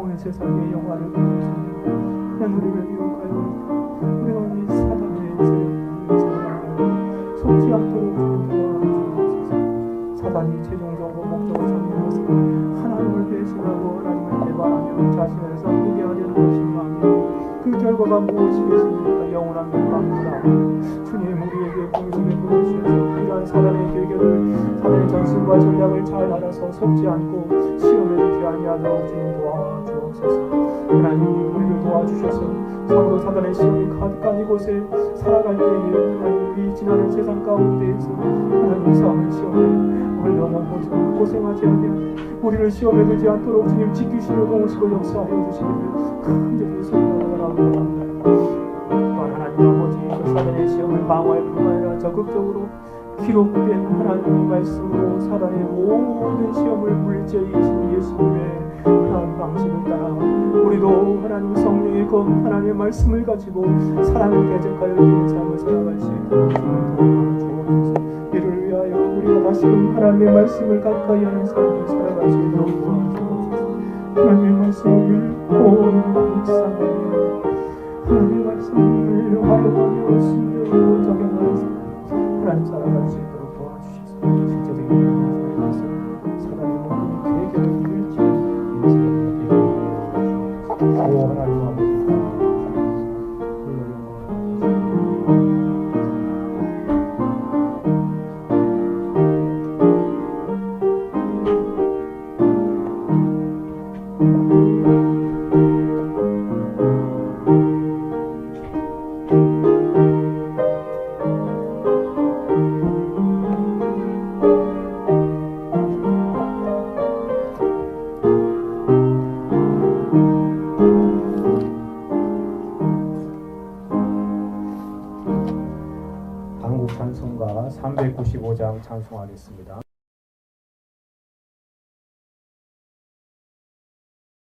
온 세상의 영화를 보여주며 우리를 유혹하여 우리가 이 사단의 세력을 사랑하여 속지 않도록 도와주옵소서. 사단이 최종적으로 목적을 정해서 하나님을 배신하고 하나님을 배반하며 자신을 섬기게 하려는 것이며 그 결과가 무엇이겠습니까? 영원한 멸망이다. 주님, 우리에게 공중에 보내주셔서 이러한 사단의 계획을 사단의 전술과 전략을 잘 알아서 속지 않고 시험에 들지 아니하도록 주님 도와주옵소서. 하나님, 우리를 도와주셔서 참으로 사단의 시험이 가득한 이곳에 살아갈 때에 하나님, 이 지나는 세상 가운데에서 하나님 사람의 시험에 얼마나 고생하지 않냐 우리를 시험에 들지 않도록 주님 지키시려 도우시고 역사하여 주시기를 간절히 소원하노라 합니다. 또한 하나님 아버지 그 사단의 시험을 방어할 뿐만 아니라 적극적으로 기록된 하나님의 말씀으로 사단의 모든 시험을 물리쳐 이기신 예수님의 그러한 방식을 따라 우리도 하나님 성령의 검 하나님의 말씀을 가지고 사랑을 대적하여 이기는 삶을 살아갈 수 있도록 주옵소서. 이를 위하여 우리가 다시금 하나님의 말씀을 가까이 하는 삶을 살아갈 수 있도록 도와주옵소서. 하나님의 말씀을 읽고 묵상하며 하나님의 말씀을 활용하며 순종하고 적용하는 삶 하나님 살아갈 수 있도록 도와주셔서 실제적인 삶에서 사단의 모든 계획을 물리치는 인생을 되게 해주옵소서. 오 하나님 아버지 찬송가 395장 찬송하겠습니다.